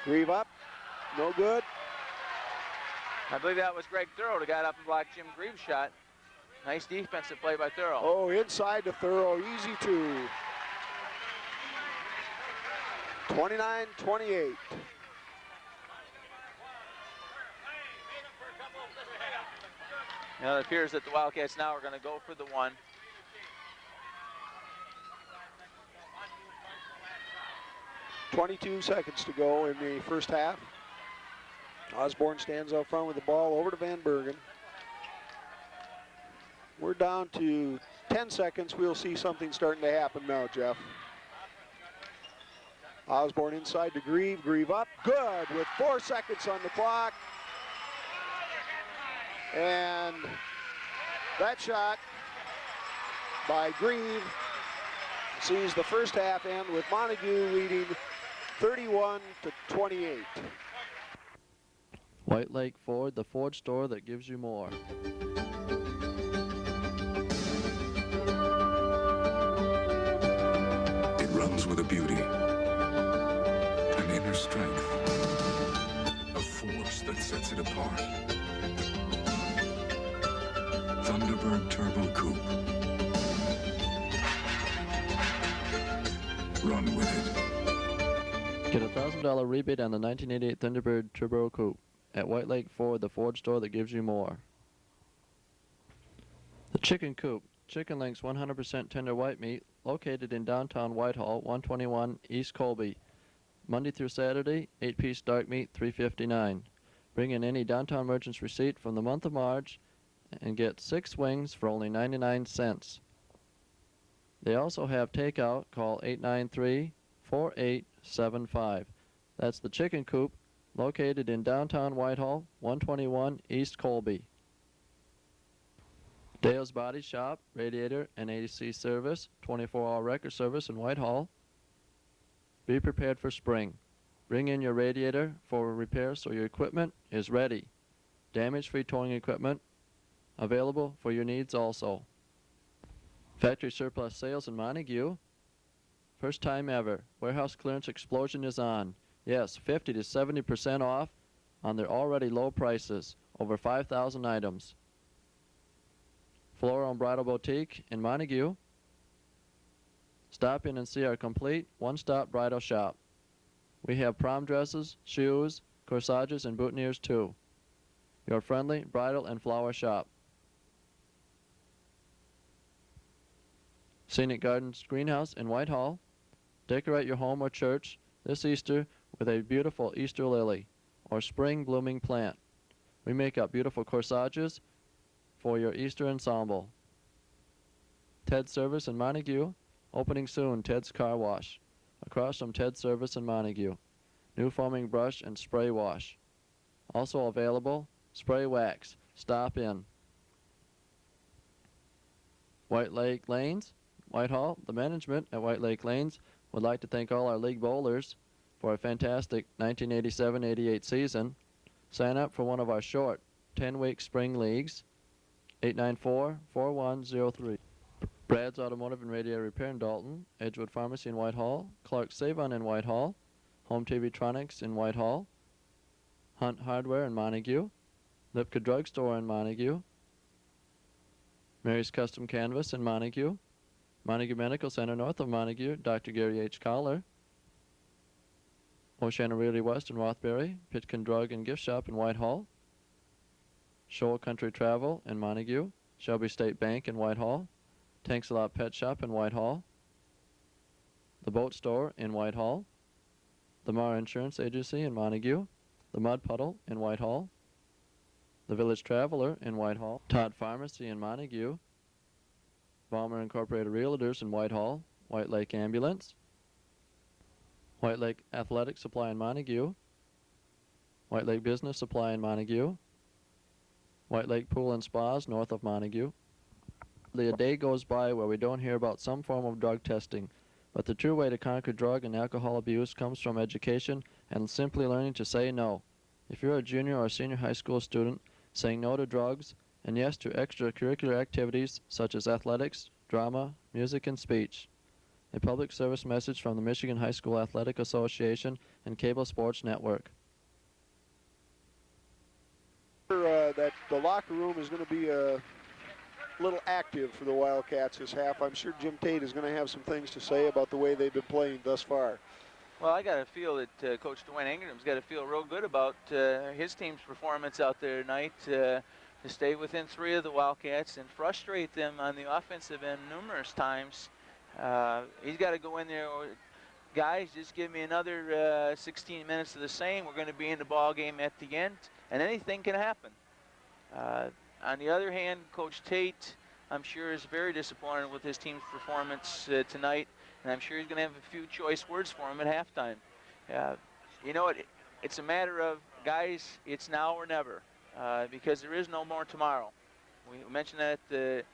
Grieve up, no good. I believe that was Greg Thurl that got up and blocked Jim Grieve's shot. Nice defensive play by Thurl. Oh, inside to Thurl, easy two. 29-28. Now it appears that the Wildcats now are going to go for the one. .22 seconds to go in the first half. Osborne stands out front with the ball over to Van Bergen. We're down to 10 seconds. We'll see something starting to happen now, Jeff. Osborne inside to Grieve. Grieve up. Good with 4 seconds on the clock. And that shot by Grieve sees the first half end with Montague leading 31-28. White Lake Ford, the Ford store that gives you more. It runs with a beauty, an inner strength, a force that sets it apart. Thunderbird Turbo Coupe. Run with it. Get a $1,000 rebate on the 1988 Thunderbird Turbo Coupe at White Lake Ford, the Ford store that gives you more. The Chicken Coop, chicken links 100% tender white meat, located in downtown Whitehall, 121 East Colby. Monday through Saturday, 8-piece dark meat, $3.59. Bring in any downtown merchant's receipt from the month of March and get 6 wings for only 99 cents. They also have takeout. Call 893-4875. That's the Chicken Coop, located in downtown Whitehall, 121 East Colby. Dale's Body Shop, radiator and AC service, 24-hour record service in Whitehall. Be prepared for spring. Bring in your radiator for repair so your equipment is ready. Damage-free towing equipment available for your needs also. Factory surplus sales in Montague. First time ever. Warehouse clearance explosion is on. Yes, 50 to 70% off on their already low prices. Over 5,000 items. Floral and Bridal Boutique in Montague. Stop in and see our complete one-stop bridal shop. We have prom dresses, shoes, corsages, and boutonnieres too. Your friendly bridal and flower shop. Scenic Gardens Greenhouse in Whitehall. Decorate your home or church this Easter with a beautiful Easter lily or spring blooming plant. We make up beautiful corsages for your Easter ensemble. Ted Service in Montague. Opening soon, Ted's Car Wash. Across from Ted Service in Montague. New foaming brush and spray wash. Also available, spray wax. Stop in. White Lake Lanes, Whitehall. The management at White Lake Lanes would like to thank all our league bowlers for a fantastic 1987-88 season. Sign up for one of our short 10-week spring leagues. 894-4103. Brad's Automotive and Radiator Repair in Dalton. Edgewood Pharmacy in Whitehall. Clark Savon in Whitehall. Home TV Tronics in Whitehall. Hunt Hardware in Montague. Lipka Drugstore in Montague. Mary's Custom Canvas in Montague. Montague Medical Center north of Montague. Dr. Gary H. Collar. Oceana Realty West in Rothbury. Pitkin Drug and Gift Shop in Whitehall. Shoal Country Travel in Montague. Shelby State Bank in Whitehall. Tanks a Lot Pet Shop in Whitehall. The Boat Store in Whitehall. The Mar Insurance Agency in Montague. The Mud Puddle in Whitehall. The Village Traveler in Whitehall. Todd Pharmacy in Montague. Balmer Incorporated Realtors in Whitehall. White Lake Ambulance. White Lake Athletic Supply in Montague. White Lake Business Supply in Montague. White Lake Pool and Spas north of Montague. A day goes by where we don't hear about some form of drug testing, but the true way to conquer drug and alcohol abuse comes from education and simply learning to say no. If you're a junior or senior high school student, saying no to drugs and yes to extracurricular activities such as athletics, drama, music, and speech. A public service message from the Michigan High School Athletic Association and Cable Sports Network. That the locker room is going to be a little active for the Wildcats this half. I'm sure Jim Tate is going to have some things to say about the way they've been playing thus far. Well, I got to feel that Coach Dwayne Ingram's got to feel real good about his team's performance out there tonight to stay within 3 of the Wildcats and frustrate them on the offensive end numerous times. He's got to go in there, guys, just give me another 16 minutes of the same. We're going to be in the ball game at the end, and anything can happen. On the other hand, Coach Tate, I'm sure, is very disappointed with his team's performance tonight, and I'm sure he's going to have a few choice words for him at halftime. You know what? It's a matter of, guys, it's now or never, because there is no more tomorrow. We mentioned that at the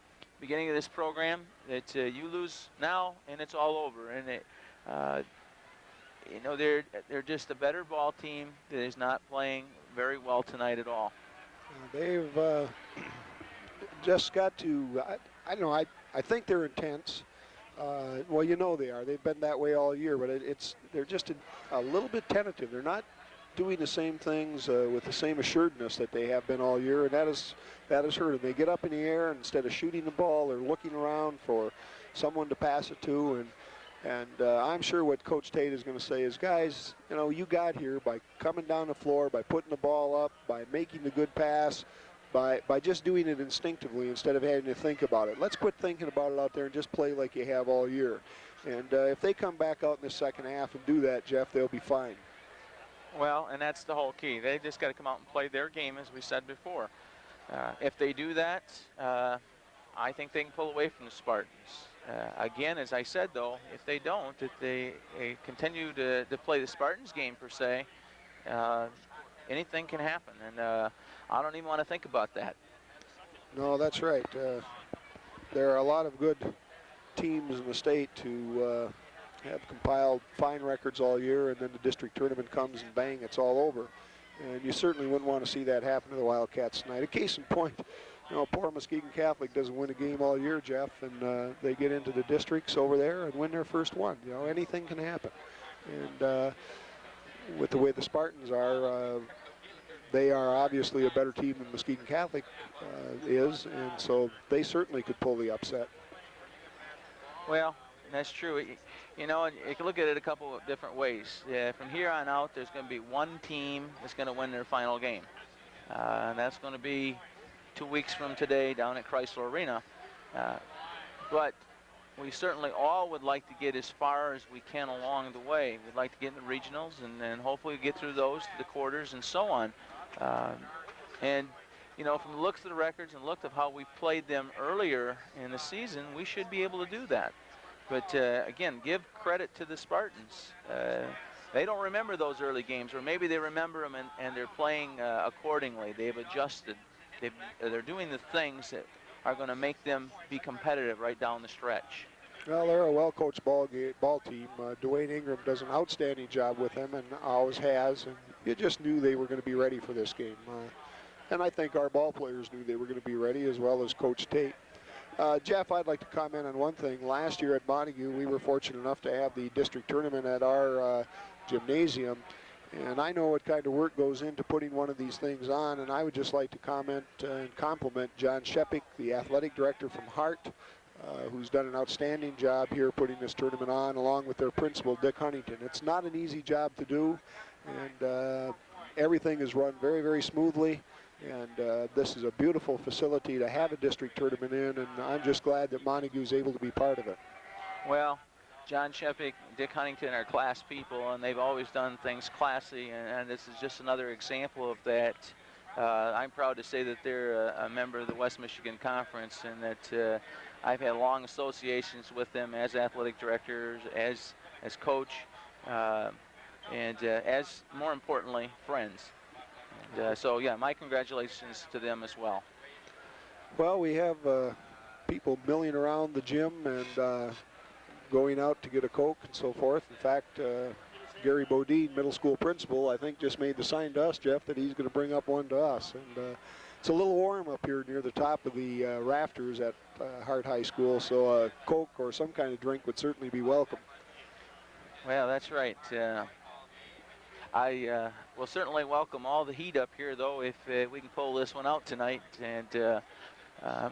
beginning of this program, that you lose now and it's all over. And you know, they're just a better ball team that is not playing very well tonight at all. They've just got to, I don't know, I think they're intense. Well, you know they are. They've been that way all year, but they're just a little bit tentative. They're not doing the same things with the same assuredness that they have been all year, and that has hurt them. They get up in the air, and instead of shooting the ball, they're looking around for someone to pass it to, and And I'm sure what Coach Tate is going to say is, guys, you know, you got here by coming down the floor, by putting the ball up, by making the good pass, by just doing it instinctively instead of having to think about it. Let's quit thinking about it out there and just play like you have all year. And if they come back out in the second half and do that, Jeff, they'll be fine. Well, and that's the whole key. They just got to come out and play their game, as we said before. If they do that, I think they can pull away from the Spartans. Again, as I said, though, if they don't, if they continue to play the Spartans game, per se, anything can happen. And I don't even want to think about that. No, that's right. There are a lot of good teams in the state who have compiled fine records all year, and then the district tournament comes and bang, it's all over. And you certainly wouldn't want to see that happen to the Wildcats tonight. A case in point, you know, poor Muskegon Catholic doesn't win a game all year, Jeff, and they get into the districts over there and win their first one. You know, anything can happen. And with the way the Spartans are, they are obviously a better team than Muskegon Catholic is, and so they certainly could pull the upset. Well, that's true. You know, you can look at it a couple of different ways. From here on out, there's going to be one team that's going to win their final game. And that's going to be 2 weeks from today down at Chrysler Arena. But we certainly all would like to get as far as we can along the way. We'd like to get in the regionals and then hopefully get through those to the quarters and so on. And, you know, from the looks of the records and look of how we played them earlier in the season, we should be able to do that. But, again, give credit to the Spartans. They don't remember those early games, or maybe they remember them and they're playing accordingly. They've adjusted. They're doing the things that are going to make them be competitive right down the stretch. Well, they're a well-coached ball team. Dwayne Ingram does an outstanding job with them and always has, and you just knew they were going to be ready for this game. And I think our ball players knew they were going to be ready, as well as Coach Tate. Jeff, I'd like to comment on one thing. Last year at Montague, we were fortunate enough to have the district tournament at our gymnasium. And I know what kind of work goes into putting one of these things on, and I would just like to comment and compliment John Shepik, the athletic director from Hart, who's done an outstanding job here putting this tournament on, along with their principal, Dick Huntington. It's not an easy job to do, and everything is run very, very smoothly. And this is a beautiful facility to have a district tournament in, and I'm just glad that Montague is able to be part of it. Well, John Shepik, Dick Huntington are class people, and they've always done things classy, and this is just another example of that. I'm proud to say that they're a member of the West Michigan Conference, and that I've had long associations with them as athletic directors, as coach, and as, more importantly, friends. And, so, yeah, my congratulations to them as well. Well, we have people milling around the gym and going out to get a Coke and so forth. In fact, Gary Bodine, middle school principal, I think just made the sign to us, Jeff, that he's going to bring up one to us. And it's a little warm up here near the top of the rafters at Hart High School, so a Coke or some kind of drink would certainly be welcome. Well, that's right. I will certainly welcome all the heat up here, though, if we can pull this one out tonight and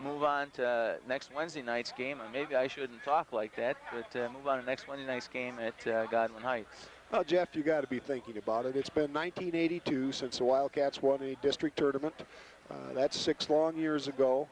move on to next Wednesday night's game. And maybe I shouldn't talk like that, but move on to next Wednesday night's game at Godwin Heights. Well, Jeff, you got to be thinking about it. It's been 1982 since the Wildcats won a district tournament. That's 6 long years ago.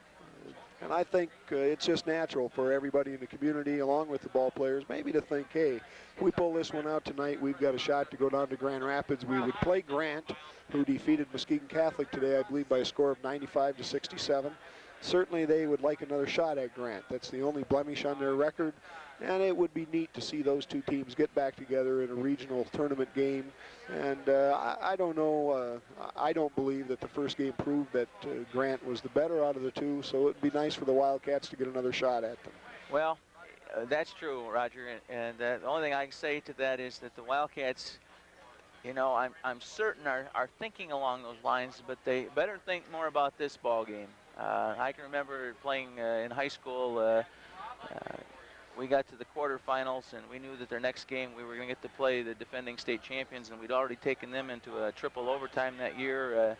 And I think it's just natural for everybody in the community, along with the ball players, maybe to think, hey, if we pull this one out tonight, we've got a shot to go down to Grand Rapids. We would play Grant, who defeated Muskegon Catholic today, I believe, by a score of 95-67. Certainly they would like another shot at Grant. That's the only blemish on their record. And it would be neat to see those two teams get back together in a regional tournament game. And I don't know, I don't believe that the first game proved that Grant was the better out of the two, so it would be nice for the Wildcats to get another shot at them. Well, that's true, Roger, and the only thing I can say to that is that the Wildcats, you know, I'm certain are thinking along those lines, but they better think more about this ball game. I can remember playing in high school. We got to the quarterfinals, and we knew that their next game we were going to get to play the defending state champions, and we'd already taken them into a triple overtime that year,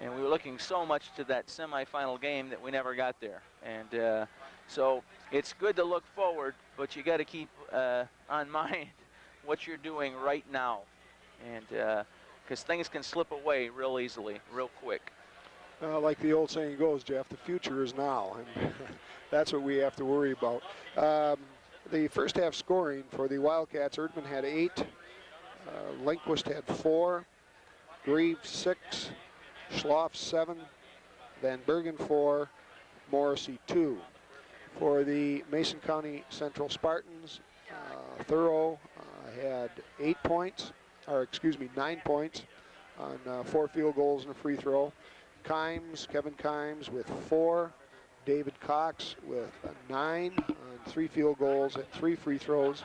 and we were looking so much to that semifinal game that we never got there. And So it's good to look forward, but you got to keep on mind what you're doing right now, and because things can slip away real easily, real quick. Like the old saying goes, Jeff, the future is now, and that's what we have to worry about. The first half scoring for the Wildcats, Erdman had 8, Lindquist had 4, Grieve 6, Schloff 7, Van Bergen 4, Morrissey 2. For the Mason County Central Spartans, Thorough had 8 points, or excuse me, 9 points on 4 field goals and a free throw. Kevin Kimes with 4, David Cox with 9 on 3 field goals and 3 free throws,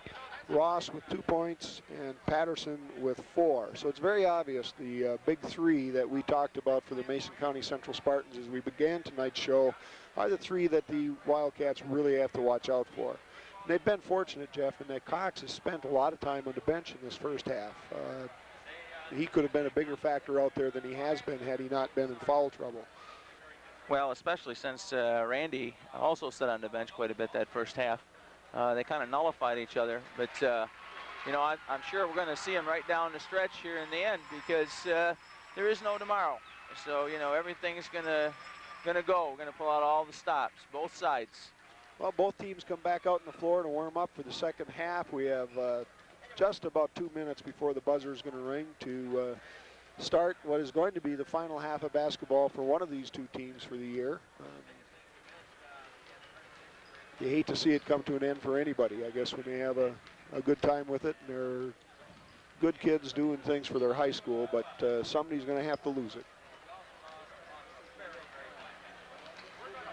Ross with 2 points, and Patterson with 4. So it's very obvious the big 3 that we talked about for the Mason County Central Spartans as we began tonight's show are the 3 that the Wildcats really have to watch out for. And they've been fortunate, Jeff, in that Cox has spent a lot of time on the bench in this first half. He could have been a bigger factor out there than he has been had he not been in foul trouble. Well, especially since Randy also sat on the bench quite a bit that first half. They kind of nullified each other, but you know, I'm sure we're going to see him right down the stretch here in the end because there is no tomorrow. So you know, everything's gonna go. We're going to pull out all the stops, both sides. Well, both teams come back out on the floor to warm up for the second half. We have just about 2 minutes before the buzzer is going to ring to start what is going to be the final half of basketball for one of these 2 teams for the year. You hate to see it come to an end for anybody, I guess, when they have a good time with it and they're good kids doing things for their high school, but somebody's going to have to lose it.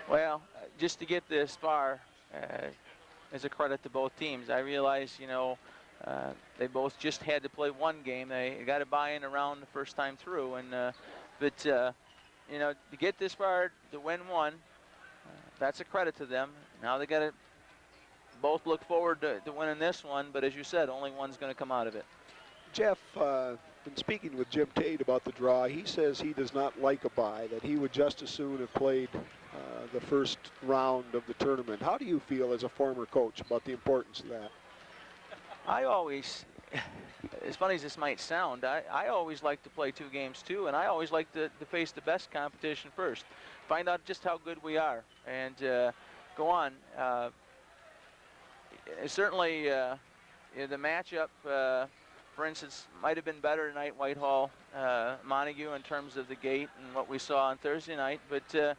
Well, just to get this far is a credit to both teams. I realize, you know, they both just had to play 1 game. They got to buy in around the first time through, and but you know, to get this far to win 1, that's a credit to them. Now they got to both look forward to winning this one, but as you said, only one's going to come out of it. Jeff, been speaking with Jim Tate about the draw. He says he does not like a bye, that he would just as soon have played the first round of the tournament. How do you feel as a former coach about the importance of that? I always, as funny as this might sound, I always like to play 2 games too, and I always like to face the best competition first. Find out just how good we are, and go on. Certainly, the matchup, for instance, might have been better tonight, Whitehall, Montague, in terms of the gate and what we saw on Thursday night, but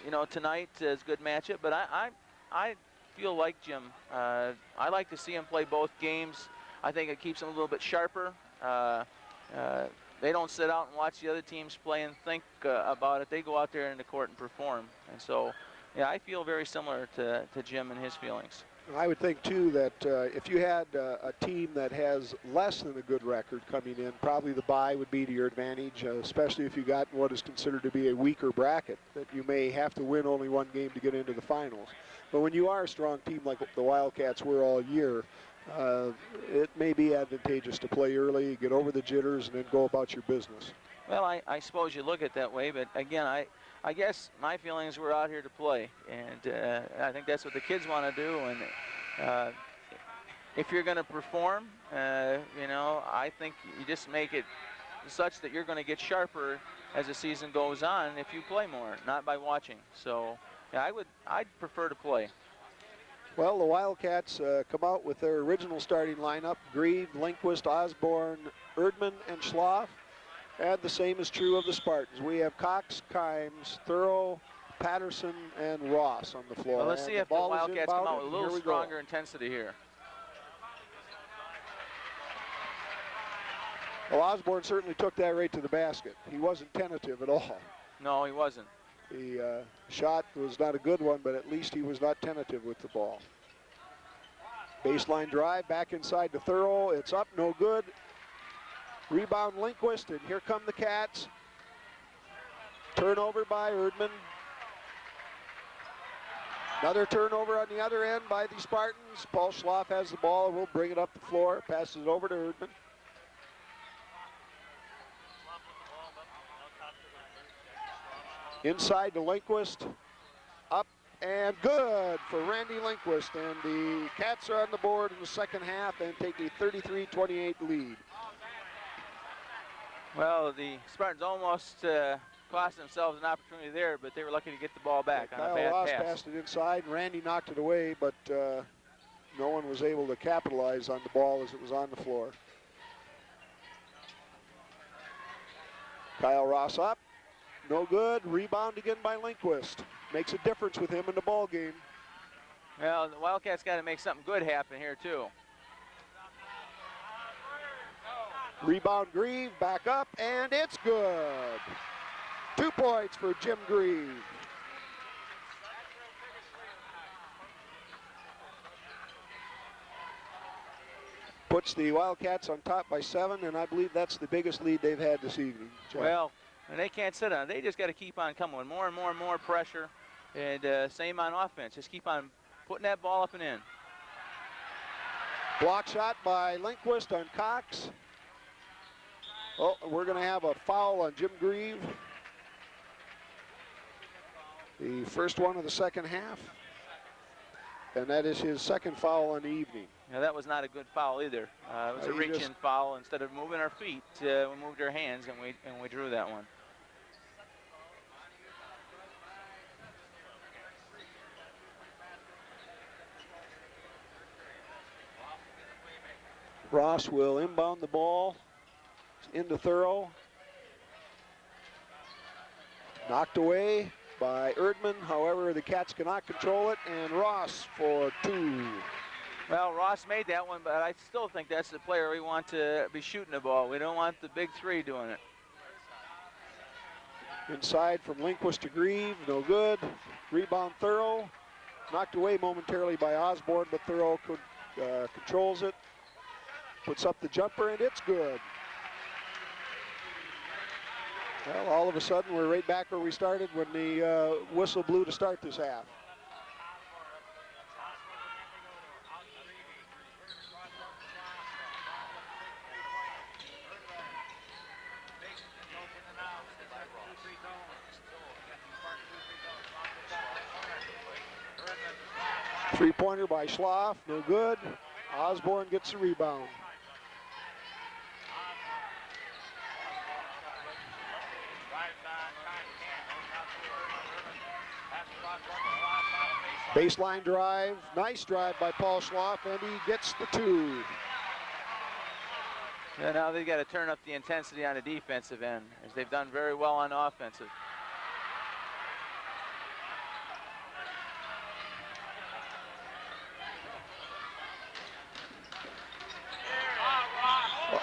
you know, tonight is a good matchup, but I feel like Jim. I like to see him play both games. I think it keeps him a little bit sharper. They don't sit out and watch the other teams play and think about it. They go out there in the court and perform. And so, yeah, I feel very similar to Jim and his feelings. I would think, too, that if you had a team that has less than a good record coming in, probably the bye would be to your advantage, especially if you got what is considered to be a weaker bracket, that you may have to win only 1 game to get into the finals. But when you are a strong team like the Wildcats were all year, it may be advantageous to play early, get over the jitters, and then go about your business. Well, I suppose you look at it that way, but again, I guess my feelings were out here to play, and I think that's what the kids want to do. And if you're going to perform, you know, I think you just make it such that you're going to get sharper as the season goes on if you play more, not by watching. So yeah, I'd prefer to play. Well, the Wildcats come out with their original starting lineup: Grieve, Lindquist, Osborne, Erdman, and Schloff. And the same is true of the Spartans. We have Cox, Kimes, Thorough, Patterson, and Ross on the floor. Well, let's see if the Wildcats come out with a little stronger intensity here. Well, Osborne certainly took that right to the basket. He wasn't tentative at all. No, he wasn't. The shot was not a good one, but at least he was not tentative with the ball. Baseline drive, back inside to Thorough. It's up, no good. Rebound Lindquist, and here come the Cats. Turnover by Erdman. Another turnover on the other end by the Spartans. Paul Schloff has the ball and will bring it up the floor. Passes it over to Erdman. Inside to Lindquist. Up and good for Randy Lindquist. And the Cats are on the board in the second half and take a 33-28 lead. Well, the Spartans almost cost themselves an opportunity there, but they were lucky to get the ball back on a Kyle bad Ross pass. passed it inside, and Randy knocked it away, but no one was able to capitalize on the ball as it was on the floor. Kyle Ross up, no good. Rebound again by Lindquist. Makes a difference with him in the ball game. Well, the Wildcats got to make something good happen here too. Rebound Grieve, back up, and it's good. 2 points for Jim Grieve. Puts the Wildcats on top by 7, and I believe that's the biggest lead they've had this evening. Jeff. Well, and they can't sit on it. They just got to keep on coming with more and more and more pressure, and same on offense. Just keep on putting that ball up and in. Block shot by Lindquist on Cox. Oh, we're going to have a foul on Jim Grieve. The first one of the second half. And that is his second foul on the evening. Yeah, that was not a good foul either. It was a reach-in foul. Instead of moving our feet, we moved our hands, and we drew that one. Ross will inbound the ball into Thorough. Knocked away by Erdman. However, the Cats cannot control it, and Ross for 2. Well, Ross made that one, but I still think that's the player we want to be shooting the ball. We don't want the big 3 doing it. Inside from Lindquist to Grieve, no good. Rebound Thorough. Knocked away momentarily by Osborne, but Thorough controls it. Puts up the jumper, and it's good. Well, all of a sudden, we're right back where we started when the whistle blew to start this half. Three-pointer by Schloff, no good. Osborne gets the rebound. Baseline drive, nice drive by Paul Schloff, and he gets the 2. Yeah, now they've got to turn up the intensity on the defensive end, as they've done very well on offensive.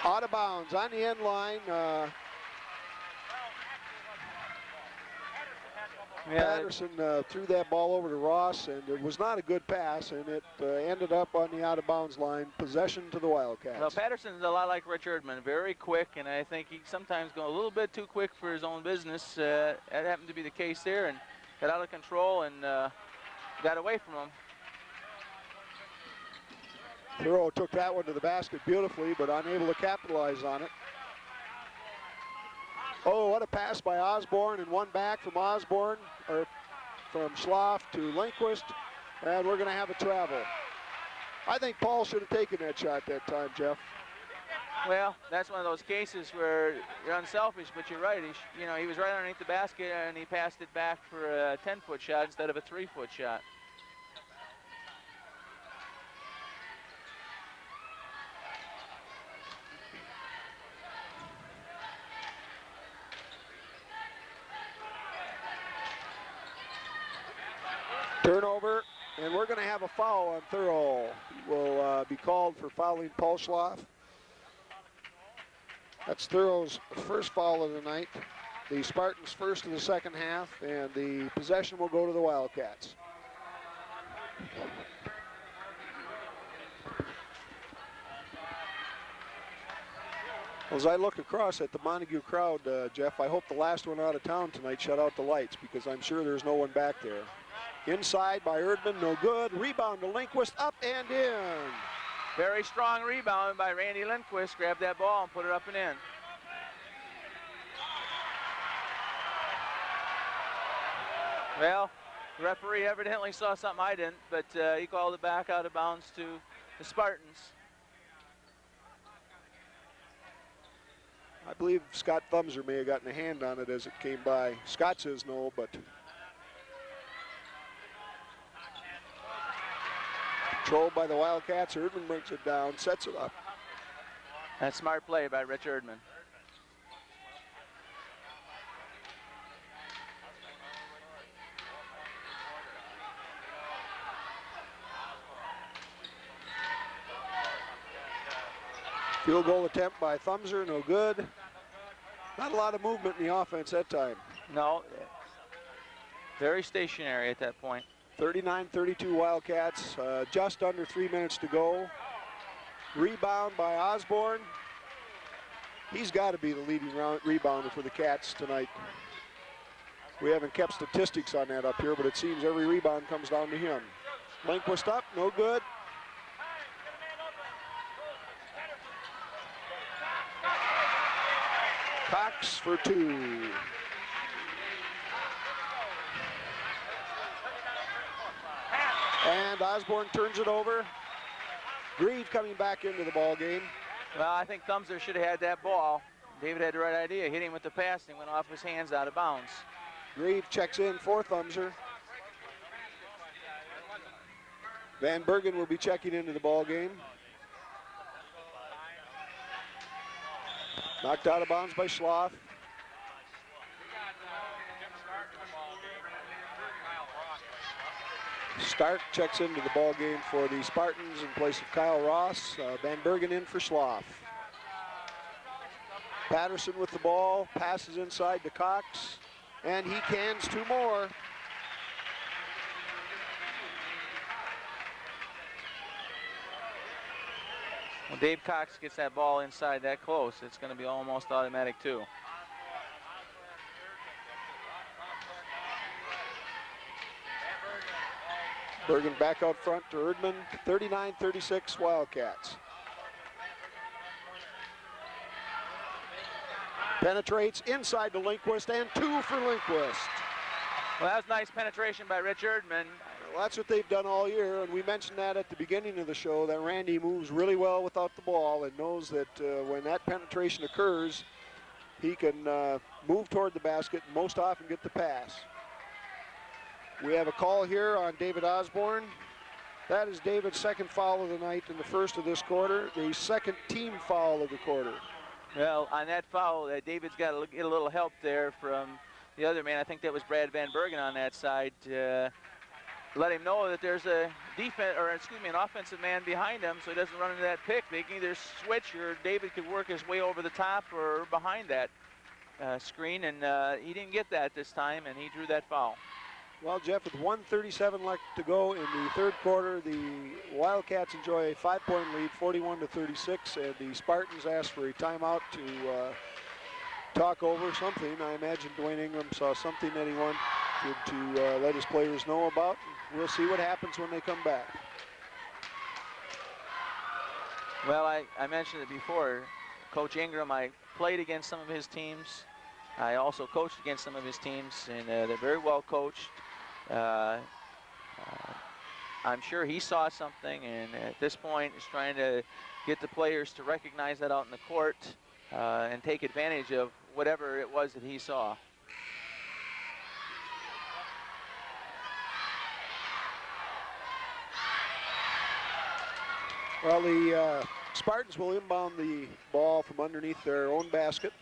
Out of bounds on the end line. Patterson threw that ball over to Ross, and it was not a good pass, and it ended up on the out-of-bounds line. Possession to the Wildcats. Well, Patterson's a lot like Rich Erdman, very quick, and I think he sometimes goes a little bit too quick for his own business. That happened to be the case there, and got out of control and got away from him. Thorough took that one to the basket beautifully, but unable to capitalize on it. Oh, what a pass by Osborne, and one back from Osborne, or from Schloff to Lindquist, and we're going to have a travel. I think Paul should have taken that shot that time, Jeff. Well, that's one of those cases where you're unselfish, but you're right. He was right underneath the basket, and he passed it back for a 10-foot shot instead of a 3-foot shot. Turnover, and we're going to have a foul on Thorough. He will be called for fouling Paul Schloff. That's Thorough's first foul of the night. The Spartans' first of the second half, and the possession will go to the Wildcats. As I look across at the Montague crowd, Jeff, I hope the last one out of town tonight shut out the lights, because I'm sure there's no one back there. Inside by Erdman, no good. Rebound to Lindquist, up and in. Very strong rebound by Randy Lindquist. Grabbed that ball and put it up and in. Well, The referee evidently saw something I didn't, but he called it back out of bounds to the Spartans. I believe Scott Thumser may have gotten a hand on it as it came by. Scott says no, but controlled by the Wildcats. Erdman brings it down, sets it up. That's smart play by Rich Erdman. Field goal attempt by Thumser, no good. Not a lot of movement in the offense that time. No, very stationary at that point. 39-32 Wildcats, just under 3 minutes to go. Rebound by Osborne. He's got to be the leading rebounder for the Cats tonight. We haven't kept statistics on that up here, but it seems every rebound comes down to him. Lindquist up, no good. Cox for two. And Osborne turns it over. Grieve coming back into the ball game. Well, I think Thumser should have had that ball. David had the right idea. Hit him with the pass and went off his hands out of bounds. Grieve checks in for Thumser. Van Bergen will be checking into the ball game. Knocked out of bounds by Schloff. Stark checks into the ball game for the Spartans in place of Kyle Ross. Van Bergen in for Schloff. Patterson with the ball, passes inside to Cox, and he cans two more. When Dave Cox gets that ball inside that close, it's going to be almost automatic too. Bergen back out front to Erdman, 39-36 Wildcats. Penetrates inside to Lindquist, and two for Lindquist. Well, that was nice penetration by Rich Erdman. Well, that's what they've done all year, and we mentioned that at the beginning of the show, that Randy moves really well without the ball and knows that when that penetration occurs, he can move toward the basket and most often get the pass. We have a call here on David Osborne. That is David's second foul of the night in the first of this quarter, the second team foul of the quarter. Well, on that foul, David's got to get a little help there from the other man. I think that was Brad Van Bergen on that side. Let him know that there's a an offensive man behind him, so he doesn't run into that pick. They can either switch, or David could work his way over the top or behind that screen, and he didn't get that this time, and he drew that foul. Well, Jeff, with 1:37 left to go in the third quarter, the Wildcats enjoy a 5-point lead, 41-36, and the Spartans ask for a timeout to talk over something. I imagine Dwayne Ingram saw something that he wanted to let his players know about. We'll see what happens when they come back. Well, I mentioned it before. Coach Ingram, I played against some of his teams. I also coached against some of his teams, and they're very well coached. I'm sure he saw something, and at this point is trying to get the players to recognize that out in the court and take advantage of whatever it was that he saw. Well, the Spartans will inbound the ball from underneath their own basket.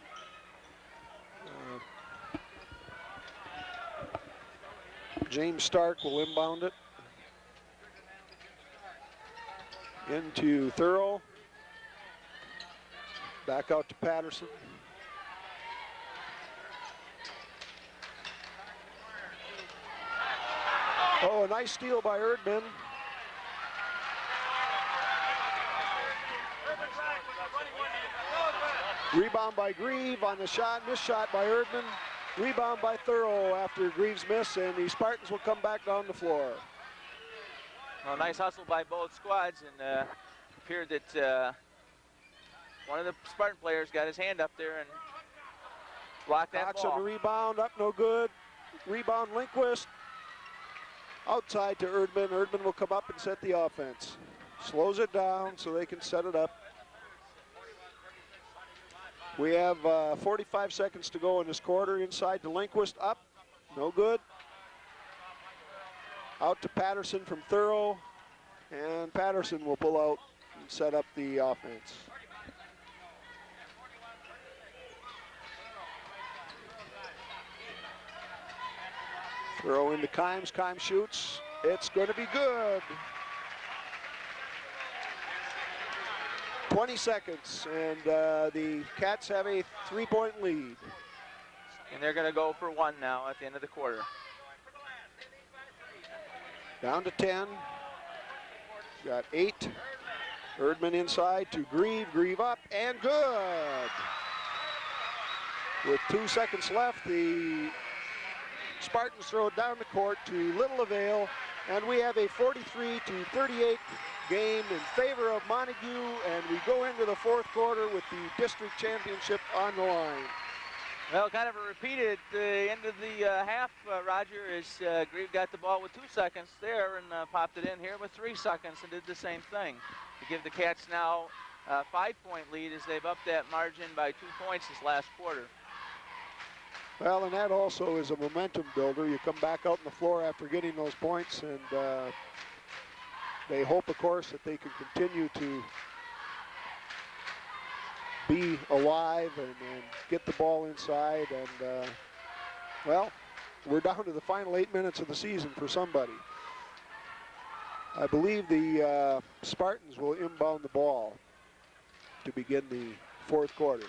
James Stark will inbound it into Thurl. Back out to Patterson. Oh, a nice steal by Erdman. Rebound by Grieve on the shot, missed shot by Erdman. Rebound by Thurl after Grieve's miss, and the Spartans will come back down the floor. Well, nice hustle by both squads, and appeared that one of the Spartan players got his hand up there and blocked that Cox ball. on the rebound, up no good. Rebound Lindquist. Outside to Erdman. Erdman will come up and set the offense. Slows it down so they can set it up. We have 45 seconds to go in this quarter. Inside to Lindquist, up, no good. Out to Patterson from Thorough, and Patterson will pull out and set up the offense. Throw into Kimes, Kimes shoots, it's going to be good. 20 seconds, and the Cats have a 3-point lead. And they're going to go for one now at the end of the quarter. Down to 10. Got 8. Erdman inside to Grieve. Grieve up, and good. With 2 seconds left, the Spartans throw it down the court to little avail, and we have a 43-38 game in favor of Montague, and we go into the fourth quarter with the district championship on the line. Well, kind of a repeat at the end of the half, Roger, as Grieve got the ball with 2 seconds there and popped it in here with 3 seconds and did the same thing to give the Cats now a 5-point lead as they've upped that margin by 2 points this last quarter. Well, and that also is a momentum builder. You come back out on the floor after getting those points, and they hope, of course, that they can continue to be alive and get the ball inside. And, well, we're down to the final 8 minutes of the season for somebody. I believe the Spartans will inbound the ball to begin the fourth quarter.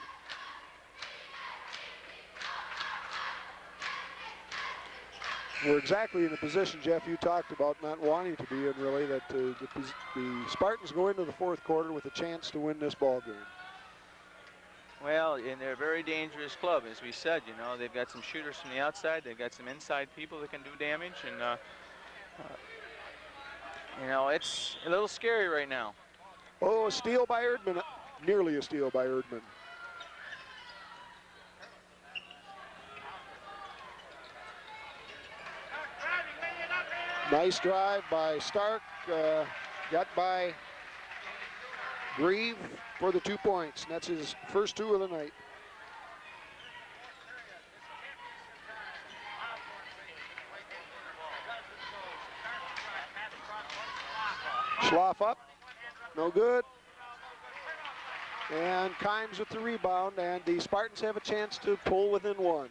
We're exactly in the position, Jeff, you talked about not wanting to be in, really, that the Spartans go into the fourth quarter with a chance to win this ball game. Well, and they're a very dangerous club, as we said. You know, they've got some shooters from the outside. They've got some inside people that can do damage. And, you know, it's a little scary right now. Oh, a steal by Erdman. Nearly a steal by Erdman. Nice drive by Stark, got by Grieve for the 2 points, and that's his first 2 of the night. Schloff up, no good. And Kimes with the rebound, and the Spartans have a chance to pull within 1.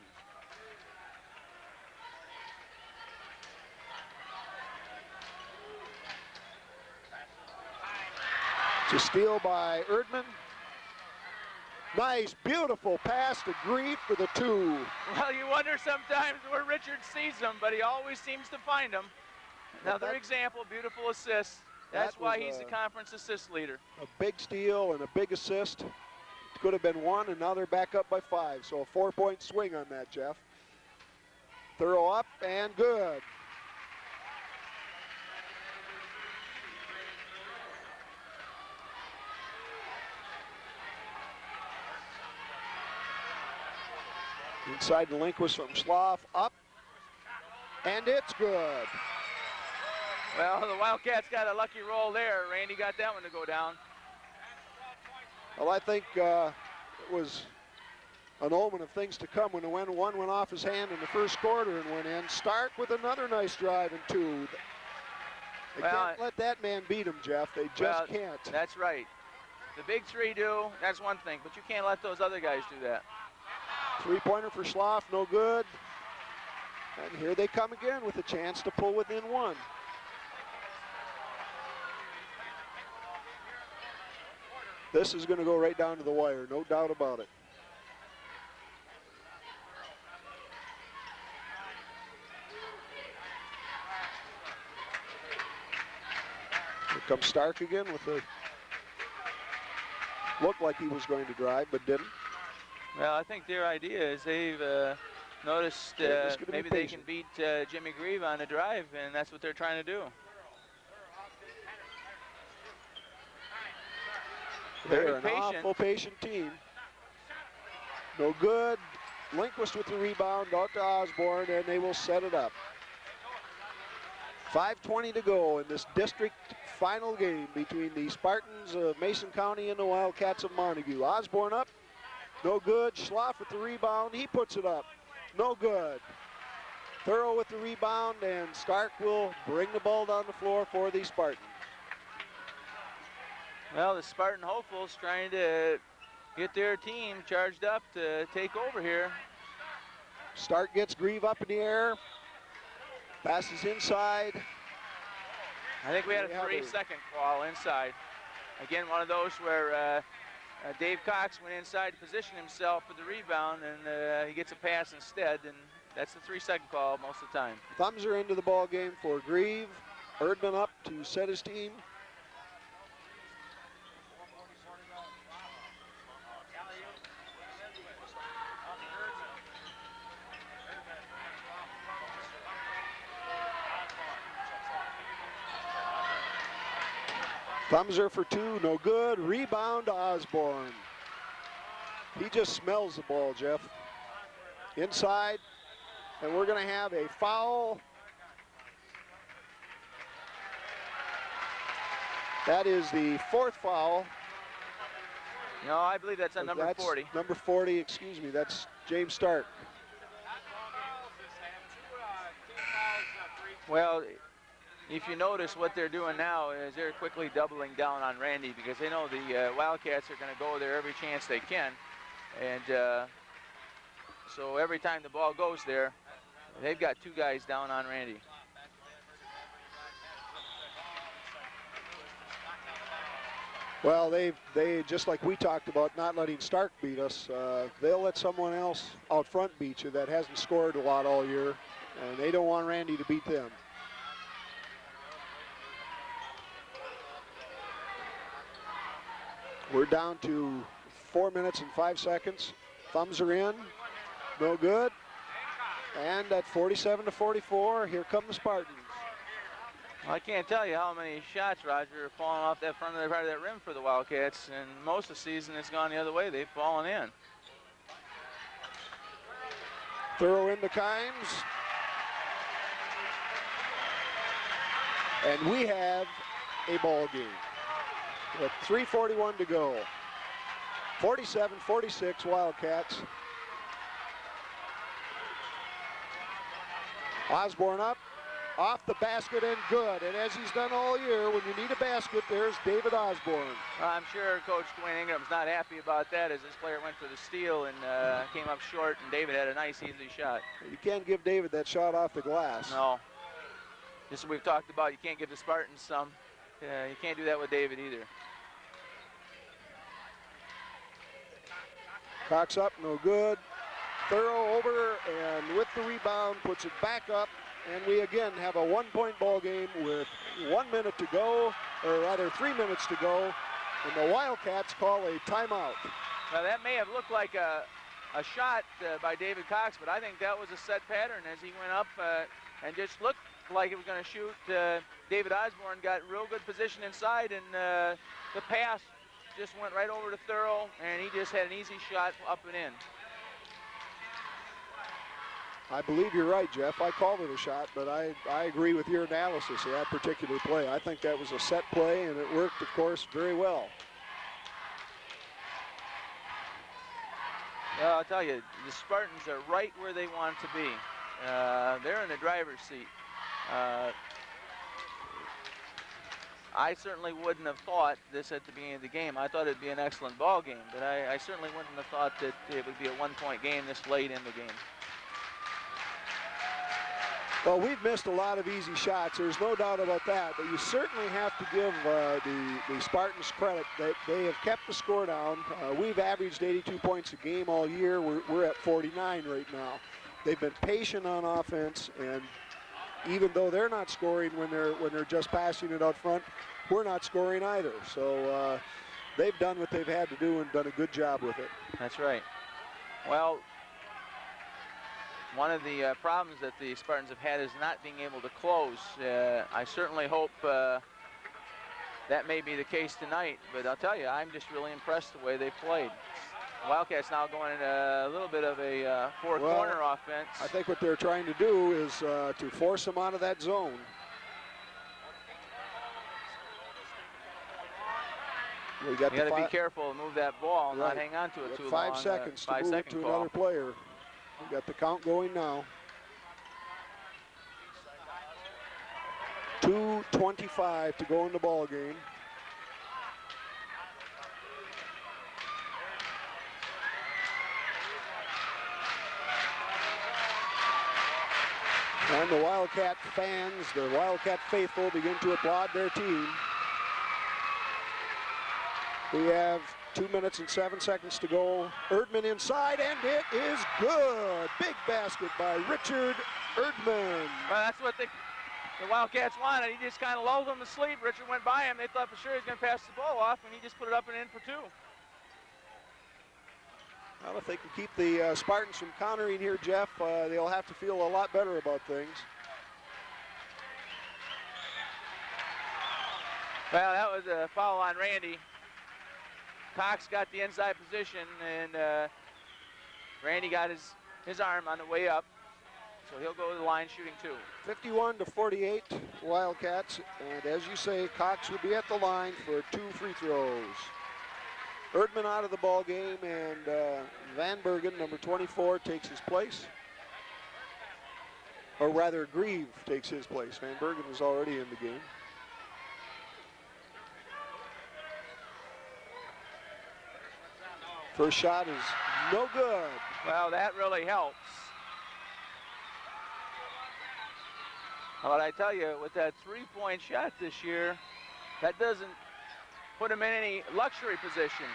It's a steal by Erdman. Nice, beautiful pass to Grieve for the 2. Well, you wonder sometimes where Richard sees them, but he always seems to find them. Another example, beautiful assist. That's why he's the conference assist leader. A big steal and a big assist. It could have been 1, and now they're back up by 5. So a 4-point swing on that, Jeff. Thorough up and good. Inside the Lindquist from Schloff, up, and it's good. Well, the Wildcats got a lucky roll there. Randy got that one to go down. Well, I think it was an omen of things to come when one went off his hand in the first quarter and went in. Stark with another nice drive and 2. They can't let that man beat him, Jeff. They just can't. That's right. The big 3 do, that's one thing, but you can't let those other guys do that. 3-pointer for Schloff, no good. And here they come again with a chance to pull within 1. This is going to go right down to the wire, no doubt about it. Here comes Stark again with a looked like he was going to drive, but didn't. Well, I think their idea is they've noticed maybe they can beat Jimmy Grieve on a drive, and that's what they're trying to do. They're an awful patient team. No good. Lindquist with the rebound out to Osborne, and they will set it up. 5:20 to go in this district final game between the Spartans of Mason County and the Wildcats of Montague. Osborne up, no good. Schloff with the rebound, he puts it up, no good. Thorough with the rebound, and Stark will bring the ball down the floor for the Spartans. Well, the Spartan hopefuls trying to get their team charged up to take over here. Stark gets Grieve up in the air, passes inside. I think we had a 3-second call inside. Again, one of those where Dave Cox went inside to position himself for the rebound, and he gets a pass instead, and that's the 3-second call most of the time. Thumbs are into the ball game for Grieve. Erdman up to set his team. Thumser for two, no good. Rebound to Osborne. He just smells the ball, Jeff. Inside, and we're going to have a foul. That is the fourth foul. No, I believe that's on number 40. Number 40, excuse me, that's James Stark. Well, if you notice what they're doing now is they're quickly doubling down on Randy because they know the Wildcats are going to go there every chance they can. And so every time the ball goes there, they've got two guys down on Randy. Well, they just like we talked about not letting Stark beat us, they'll let someone else out front beat you that hasn't scored a lot all year, and they don't want Randy to beat them. We're down to 4 minutes and 5 seconds. Thumbs are in, no good. And at 47-44, here come the Spartans. Well, I can't tell you how many shots, Roger, are falling off that front of the part of that rim for the Wildcats, and most of the season it's gone the other way. They've fallen in. Thorough into Kimes. And we have a ball game with 3:41 to go. 47-46 Wildcats. Osborne up, off the basket and good. And as he's done all year, when you need a basket, there's David Osborne. I'm sure Coach Dwayne Ingram's not happy about that as this player went for the steal and came up short, and David had a nice, easy shot. You can't give David that shot off the glass. No. Just as we've talked about, you can't give the Spartans some. You can't do that with David either. Cox up, no good. Thorough over, and with the rebound, puts it back up. And we again have a 1-point ball game with 1 minute to go, or rather 3 minutes to go. And the Wildcats call a timeout. Now that may have looked like a shot by David Cox, but I think that was a set pattern as he went up and just looked like he was going to shoot. David Osborne got real good position inside, and the pass just went right over to Thorough, and he just had an easy shot up and in. I believe you're right, Jeff. I called it a shot, but I agree with your analysis of that particular play. I think that was a set play, and it worked, of course, very well. Well, I'll tell you, the Spartans are right where they want to be. They're in the driver's seat. I certainly wouldn't have thought this at the beginning of the game. I thought it'd be an excellent ball game, but I certainly wouldn't have thought that it would be a 1-point game this late in the game. Well, we've missed a lot of easy shots. There's no doubt about that, but you certainly have to give the Spartans credit that they have kept the score down. We've averaged 82 points a game all year. We're at 49 right now. They've been patient on offense, and even though they're not scoring when they're just passing it out front, we're not scoring either. So they've done what they've had to do and done a good job with it. That's right. Well, one of the problems that the Spartans have had is not being able to close. I certainly hope that may be the case tonight, but I'll tell you, I'm just really impressed the way they played. The Wildcats now going in a little bit of a four-corner offense. I think what they're trying to do is to force them out of that zone. We got You got to be careful to move that ball and not hang on to it too long. 5 seconds to move it to another player. We got the count going now. 2:25 to go in the ball game. And the Wildcat fans, the Wildcat faithful, begin to applaud their team. We have 2 minutes and 7 seconds to go. Erdman inside, and it is good. Big basket by Richard Erdman. Well, that's what the Wildcats wanted. He just kind of lulled them to sleep. Richard went by him. They thought for sure he was going to pass the ball off, and he just put it up and in for 2. Well, if they can keep the Spartans from countering here, Jeff, they'll have to feel a lot better about things. Well, that was a foul on Randy. Cox got the inside position, and Randy got his arm on the way up, so he'll go to the line shooting 2. 51-48 Wildcats, and as you say, Cox will be at the line for 2 free throws. Erdman out of the ball game, and Van Bergen, number 24, takes his place. Or rather, Grieve takes his place. Van Bergen was already in the game. First shot is no good. Well, that really helps. But I tell you, with that 3-point shot this year, that doesn't put him in any luxury position.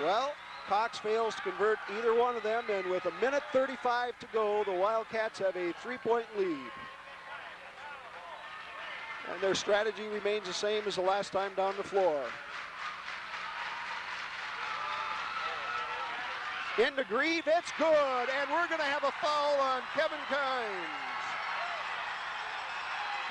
Well, Cox fails to convert either one of them, and with 1:35 to go, the Wildcats have a 3-point lead. And their strategy remains the same as the last time down the floor. Into Grieve, it's good, and we're going to have a foul on Kevin Kynes.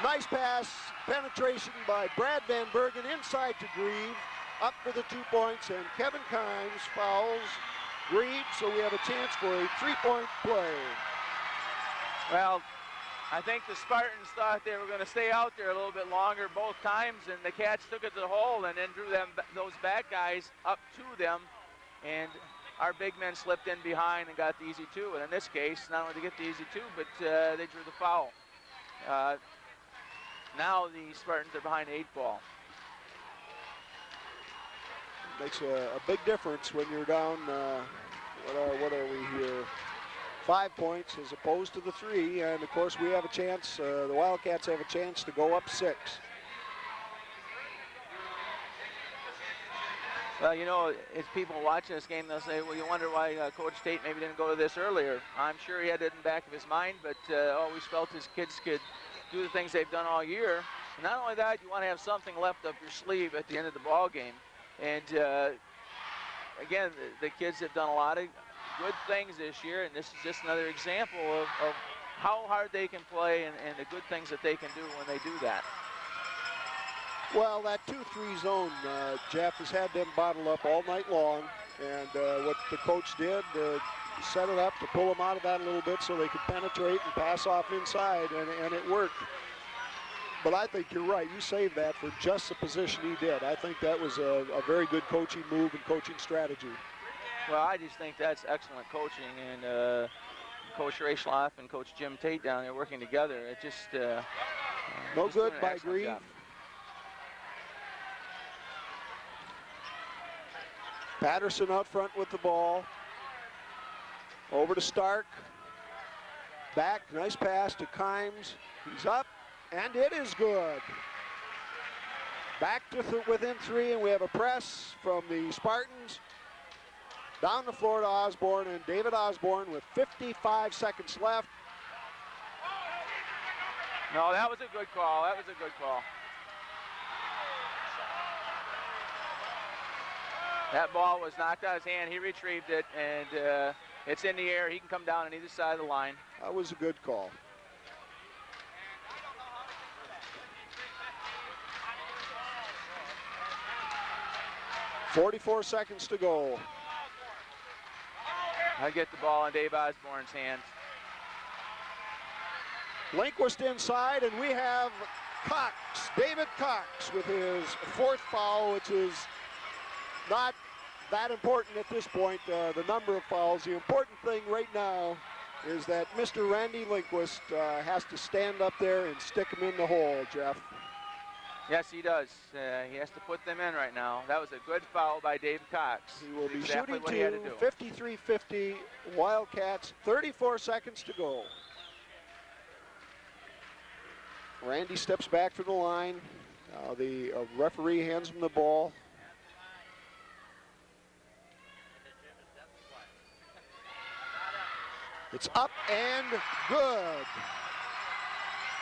Nice pass, penetration by Brad Van Bergen inside to Grieve, up for the 2 points, and Kevin Kynes fouls Grieve, so we have a chance for a 3-point play. Well, I think the Spartans thought they were going to stay out there a little bit longer both times, and the Cats took it to the hole and then drew those back guys up to them, and our big men slipped in behind and got the easy 2. And in this case, not only did they get the easy 2, but they drew the foul. Now the Spartans are behind the 8 ball. Makes a big difference when you're down, what are we here? 5 points as opposed to the 3. And of course we have a chance, the Wildcats have a chance to go up 6. Well, you know, if people watching this game, they'll say, well, you wonder why Coach Tate maybe didn't go to this earlier. I'm sure he had it in the back of his mind, but always felt his kids could do the things they've done all year. And not only that, you want to have something left up your sleeve at the end of the ball game. And again, the kids have done a lot of good things this year, and this is just another example of how hard they can play and the good things that they can do when they do that. Well, that 2-3 zone, Jeff, has had them bottled up all night long, and what the coach did, set it up to pull them out of that a little bit so they could penetrate and pass off inside, and it worked. But I think you're right. You saved that for just the position he did. I think that was a very good coaching move and coaching strategy. Well, I just think that's excellent coaching, and Coach Ray Schloff and Coach Jim Tate down there working together. It just no just good by Grieve. Job. Patterson out front with the ball. Over to Stark. Back, nice pass to Kynes. He's up, and it is good. Back to within 3, and we have a press from the Spartans. Down the floor to Osborne, and David Osborne with 55 seconds left. No, that was a good call. That was a good call. That ball was knocked out of his hand. He retrieved it, and it's in the air. He can come down on either side of the line. That was a good call. .44 seconds to go. I get the ball in Dave Osborne's hands. Lindquist inside, and we have Cox, David Cox, with his 4th foul, which is not that important at this point, the number of fouls. The important thing right now is that Mr. Randy Lindquist has to stand up there and stick them in the hole, Jeff. Yes, he does. He has to put them in right now. That was a good foul by Dave Cox. He will be exactly shooting what he had to to do. 53-50 Wildcats, 34 seconds to go. Randy steps back to the line. The referee hands him the ball. It's up and good.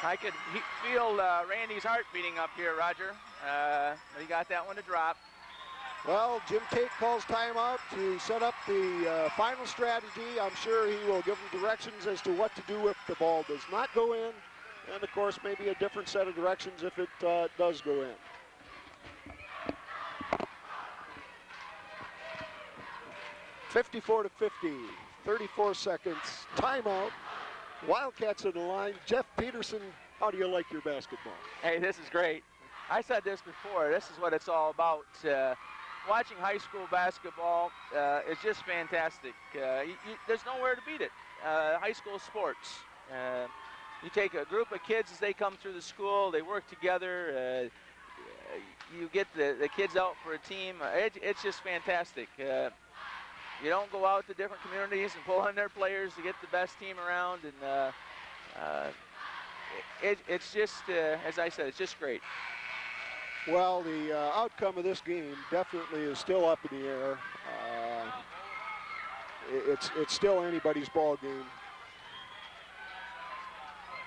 I could feel Randy's heart beating up here, Roger. But he got that one to drop. Well, Jim Tate calls timeout to set up the final strategy. I'm sure he will give them directions as to what to do if the ball does not go in. And, of course, maybe a different set of directions if it does go in. (54 to 50), 34 seconds, timeout. Wildcats on the line. Jeff Peterson, how do you like your basketball? Hey, this is great. I said this before. This is what it's all about. Watching high school basketball is just fantastic. There's nowhere to beat it. High school sports. You take a group of kids as they come through the school. They work together. You get the kids out for a team. It's just fantastic. You don't go out to different communities and pull in their players to get the best team around, and it's just, as I said, it's just great. Well, the outcome of this game definitely is still up in the air. It's still anybody's ball game,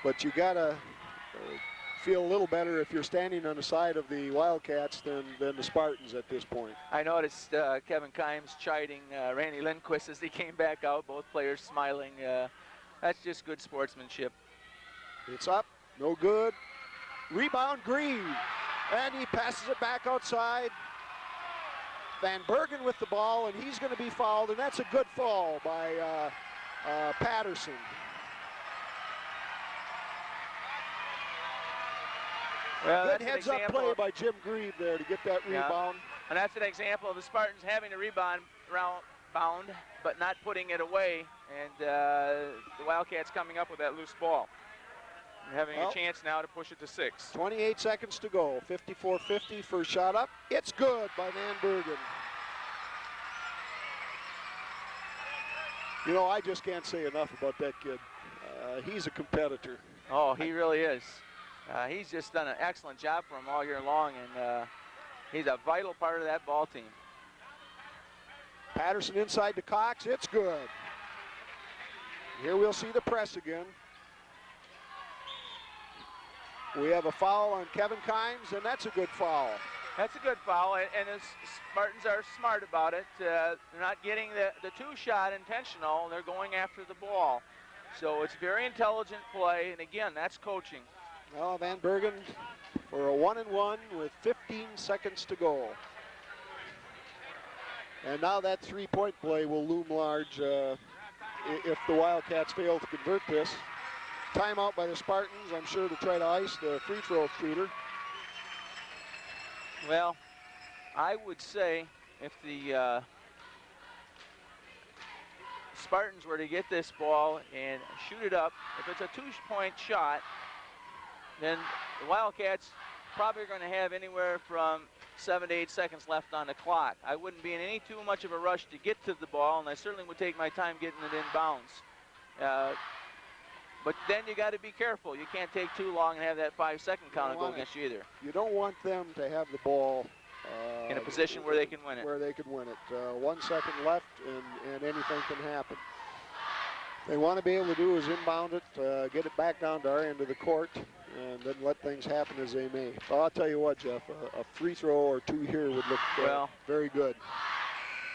but you gotta feel a little better if you're standing on the side of the Wildcats than the Spartans at this point. I noticed Kevin Kimes chiding Randy Lindquist as he came back out, both players smiling. That's just good sportsmanship. It's up, no good. Rebound, Grieve, and he passes it back outside. Van Bergen with the ball, and he's going to be fouled, and that's a good fall by Patterson. Well, good heads-up play by Jim Grieve there to get that rebound. And that's an example of the Spartans having a rebound, but not putting it away, and the Wildcats coming up with that loose ball. And having a chance now to push it to 6. 28 seconds to go. 54-50, first shot up. It's good by Van Bergen. You know, I just can't say enough about that kid. He's a competitor. Oh, he really is. He's just done an excellent job for him all year long, and he's a vital part of that ball team. Patterson inside to Cox. It's good. Here we'll see the press again. We have a foul on Kevin Kimes, and that's a good foul. That's a good foul, and the Spartans are smart about it. They're not getting the two-shot intentional. They're going after the ball. So it's very intelligent play, and again, that's coaching. Well, Van Bergen for a 1-and-1 with 15 seconds to go. And now that three-point play will loom large if the Wildcats fail to convert this. Timeout by the Spartans, I'm sure, to try to ice the free throw shooter. Well, I would say if the Spartans were to get this ball and shoot it up, if it's a two-point shot, then the Wildcats probably are going to have anywhere from 7 to 8 seconds left on the clock. I wouldn't be in any too much of a rush to get to the ball, and I certainly would take my time getting it inbounds. But then you got to be careful. You can't take too long and have that 5-second count go against you either. You don't want them to have the ball in a position where they can win it. Where they can win it. 1 second left, and anything can happen. They want to be able to do is inbound it, get it back down to our end of the court, and then let things happen as they may. But I'll tell you what, Jeff, a free throw or two here would look very good.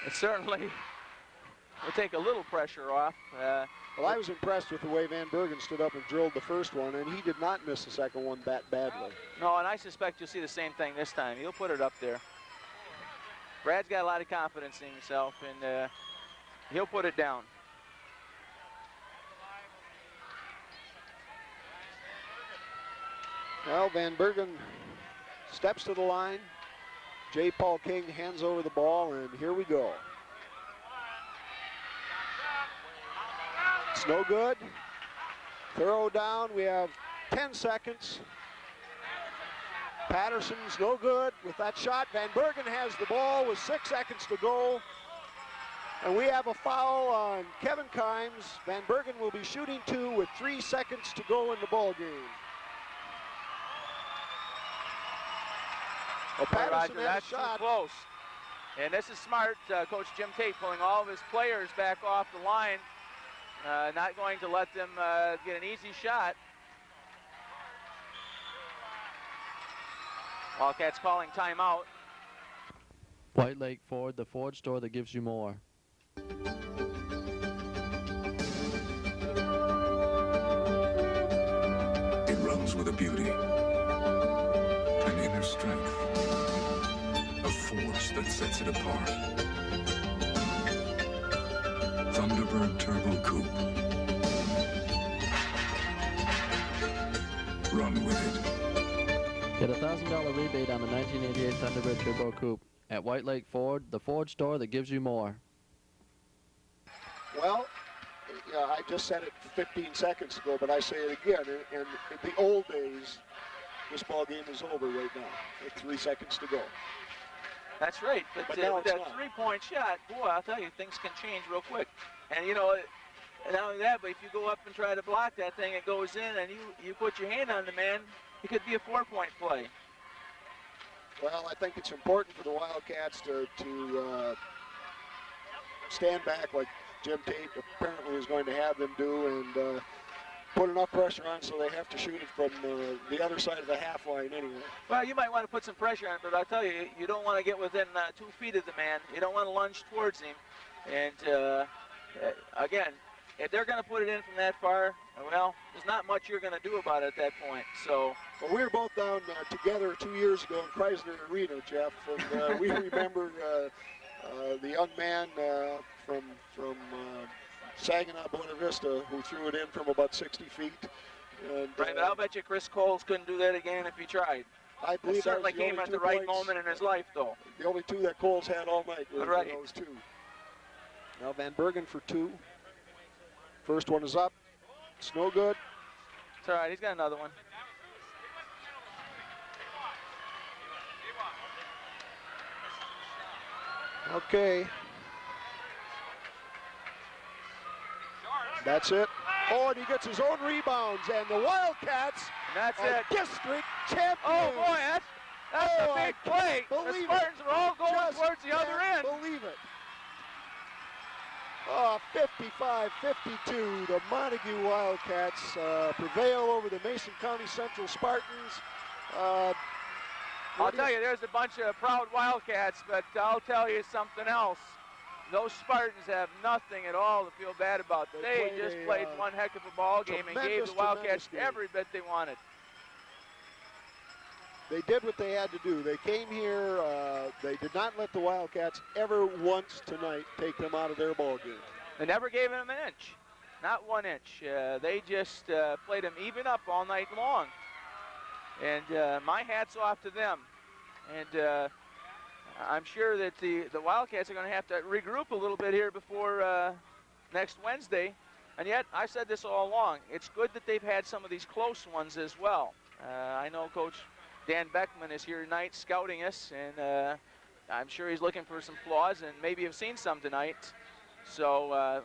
It certainly will take a little pressure off. Well, I was impressed with the way Van Bergen stood up and drilled the first one, and he did not miss the second one that badly. No, and I suspect you'll see the same thing this time. He'll put it up there. Brad's got a lot of confidence in himself, and he'll put it down. Well, Van Bergen steps to the line, J. Paul King hands over the ball, and here we go. It's no good. Throw down. We have 10 seconds. Patterson's no good with that shot. Van Bergen has the ball with 6 seconds to go. And we have a foul on Kevin Kimes. Van Bergen will be shooting 2 with 3 seconds to go in the ball game. Well, Patterson Roger, had that's a shot. too close. And this is smart. Coach Jim Tate pulling all of his players back off the line. Not going to let them get an easy shot. Wildcats calling timeout. White Lake Ford, the Ford store that gives you more. It runs with a beauty, an inner strength, a force that sets it apart. Thunderbird Turbo Coupe. Run with it. Get a $1,000 rebate on the 1988 Thunderbird Turbo Coupe at White Lake Ford, the Ford store that gives you more. Well, yeah, I just said it 15 seconds ago, but I say it again. In the old days, this ball game is over right now with 3 seconds to go. That's right. But But now with it's that not. three-point shot, boy, I'll tell you, things can change real quick. And, you know, not only that, but if you go up and try to block that thing, it goes in, and you put your hand on the man, it could be a 4-point play. Well, I think it's important for the Wildcats to stand back like Jim Tate apparently is going to have them do, and put enough pressure on so they have to shoot it from the other side of the half line anyway. Well, you might want to put some pressure on it, but I'll tell you, you don't want to get within 2 feet of the man. You don't want to lunge towards him. And, again, if they're going to put it in from that far, well, there's not much you're going to do about it at that point. So, well, we were both down together 2 years ago in Chrysler Arena, Jeff, and we remember the young man from Saginaw, Buena Vista, who threw it in from about 60 feet. And, right, but I'll bet you Chris Coles couldn't do that again if he tried. I It believe certainly that was came the at the only 2 right points. moment in his life, though. The only 2 that Coles had all night were Right. those 2. Now Van Bergen for 2. First one is up. It's no good. It's all right. He's got another one. Okay. That's it. Oh, and he gets his own rebounds, and the Wildcats And that's are it. district champions. Oh, boy, that's Oh, a big I play. can't The believe Spartans are all going Just towards the other can't end. believe it. Oh, 55-52. The Montague Wildcats prevail over the Mason County Central Spartans. I'll tell you, there's a bunch of proud Wildcats, but I'll tell you something else. Those Spartans have nothing at all to feel bad about. They just played one heck of a ball game and gave the Wildcats tremendous game. every bit they wanted. They did what they had to do. They came here. They did not let the Wildcats ever once tonight take them out of their ball game. They never gave them an inch, not 1 inch. They just played them even up all night long. And my hat's off to them. And I'm sure that the Wildcats are going to have to regroup a little bit here before next Wednesday. And yet, I've said this all along, it's good that they've had some of these close ones as well. I know Coach Dan Beckman is here tonight scouting us, and I'm sure he's looking for some flaws, and maybe have seen some tonight. So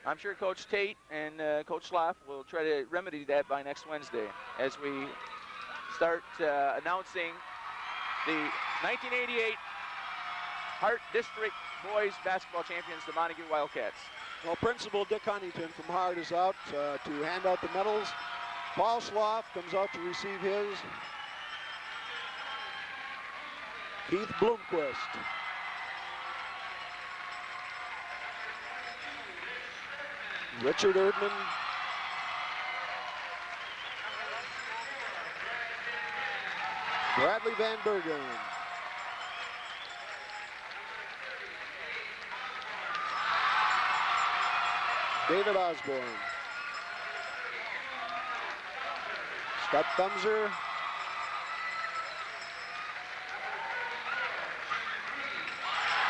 I'm sure Coach Tate and Coach Schlaff will try to remedy that by next Wednesday as we start announcing the 1988 Hart District Boys Basketball Champions, the Montague Wildcats. Well, Principal Dick Huntington from Hart is out to hand out the medals. Paul Schlaff comes out to receive his. Keith Bloomquist. Richard Erdman. Bradley Van Bergen. David Osborne. Scott Thumser.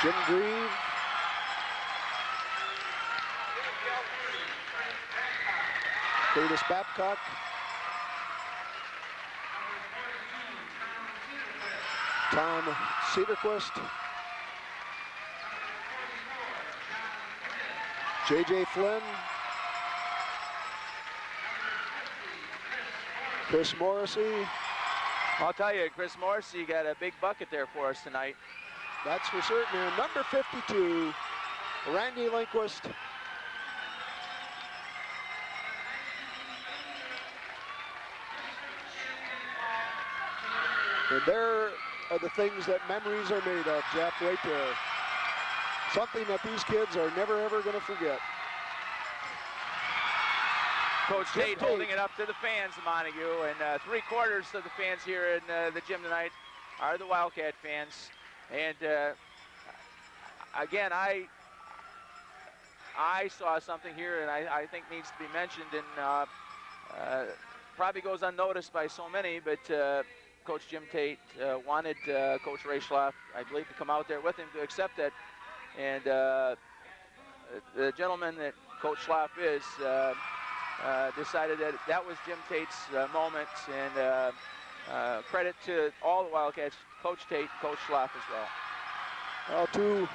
Jim Grieve. Curtis Babcock. Tom Cedarquist. J.J. Flynn. Chris Morrissey. I'll tell you, Chris Morrissey got a big bucket there for us tonight. That's for certain. And number 52, Randy Lindquist. And there are the things that memories are made of, Jeff, right there. Something that these kids are never, ever going to forget. Coach Tate holding it up to the fans of Montague, and 3/4 of the fans here in the gym tonight are the Wildcat fans. And again, I saw something here, and I think needs to be mentioned, and probably goes unnoticed by so many, but Coach Jim Tate wanted Coach Ray Schloff, I believe, to come out there with him to accept it. And the gentleman that Coach Schloff is decided that that was Jim Tate's moment, and credit to all the Wildcats, Coach Tate, Coach Schloff as well. Well, two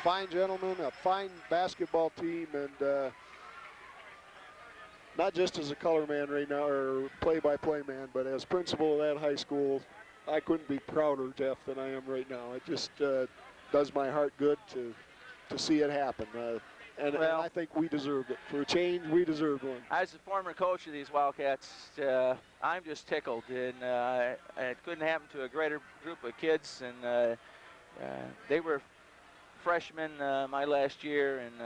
fine gentlemen, a fine basketball team, and not just as a color man right now or play-by-play man, but as principal of that high school, I couldn't be prouder, Jeff, than I am right now. It just does my heart good to see it happen. And I think we deserved it. For a change, we deserved one. As a former coach of these Wildcats, I'm just tickled, and it couldn't happen to a greater group of kids, and they were freshmen my last year, and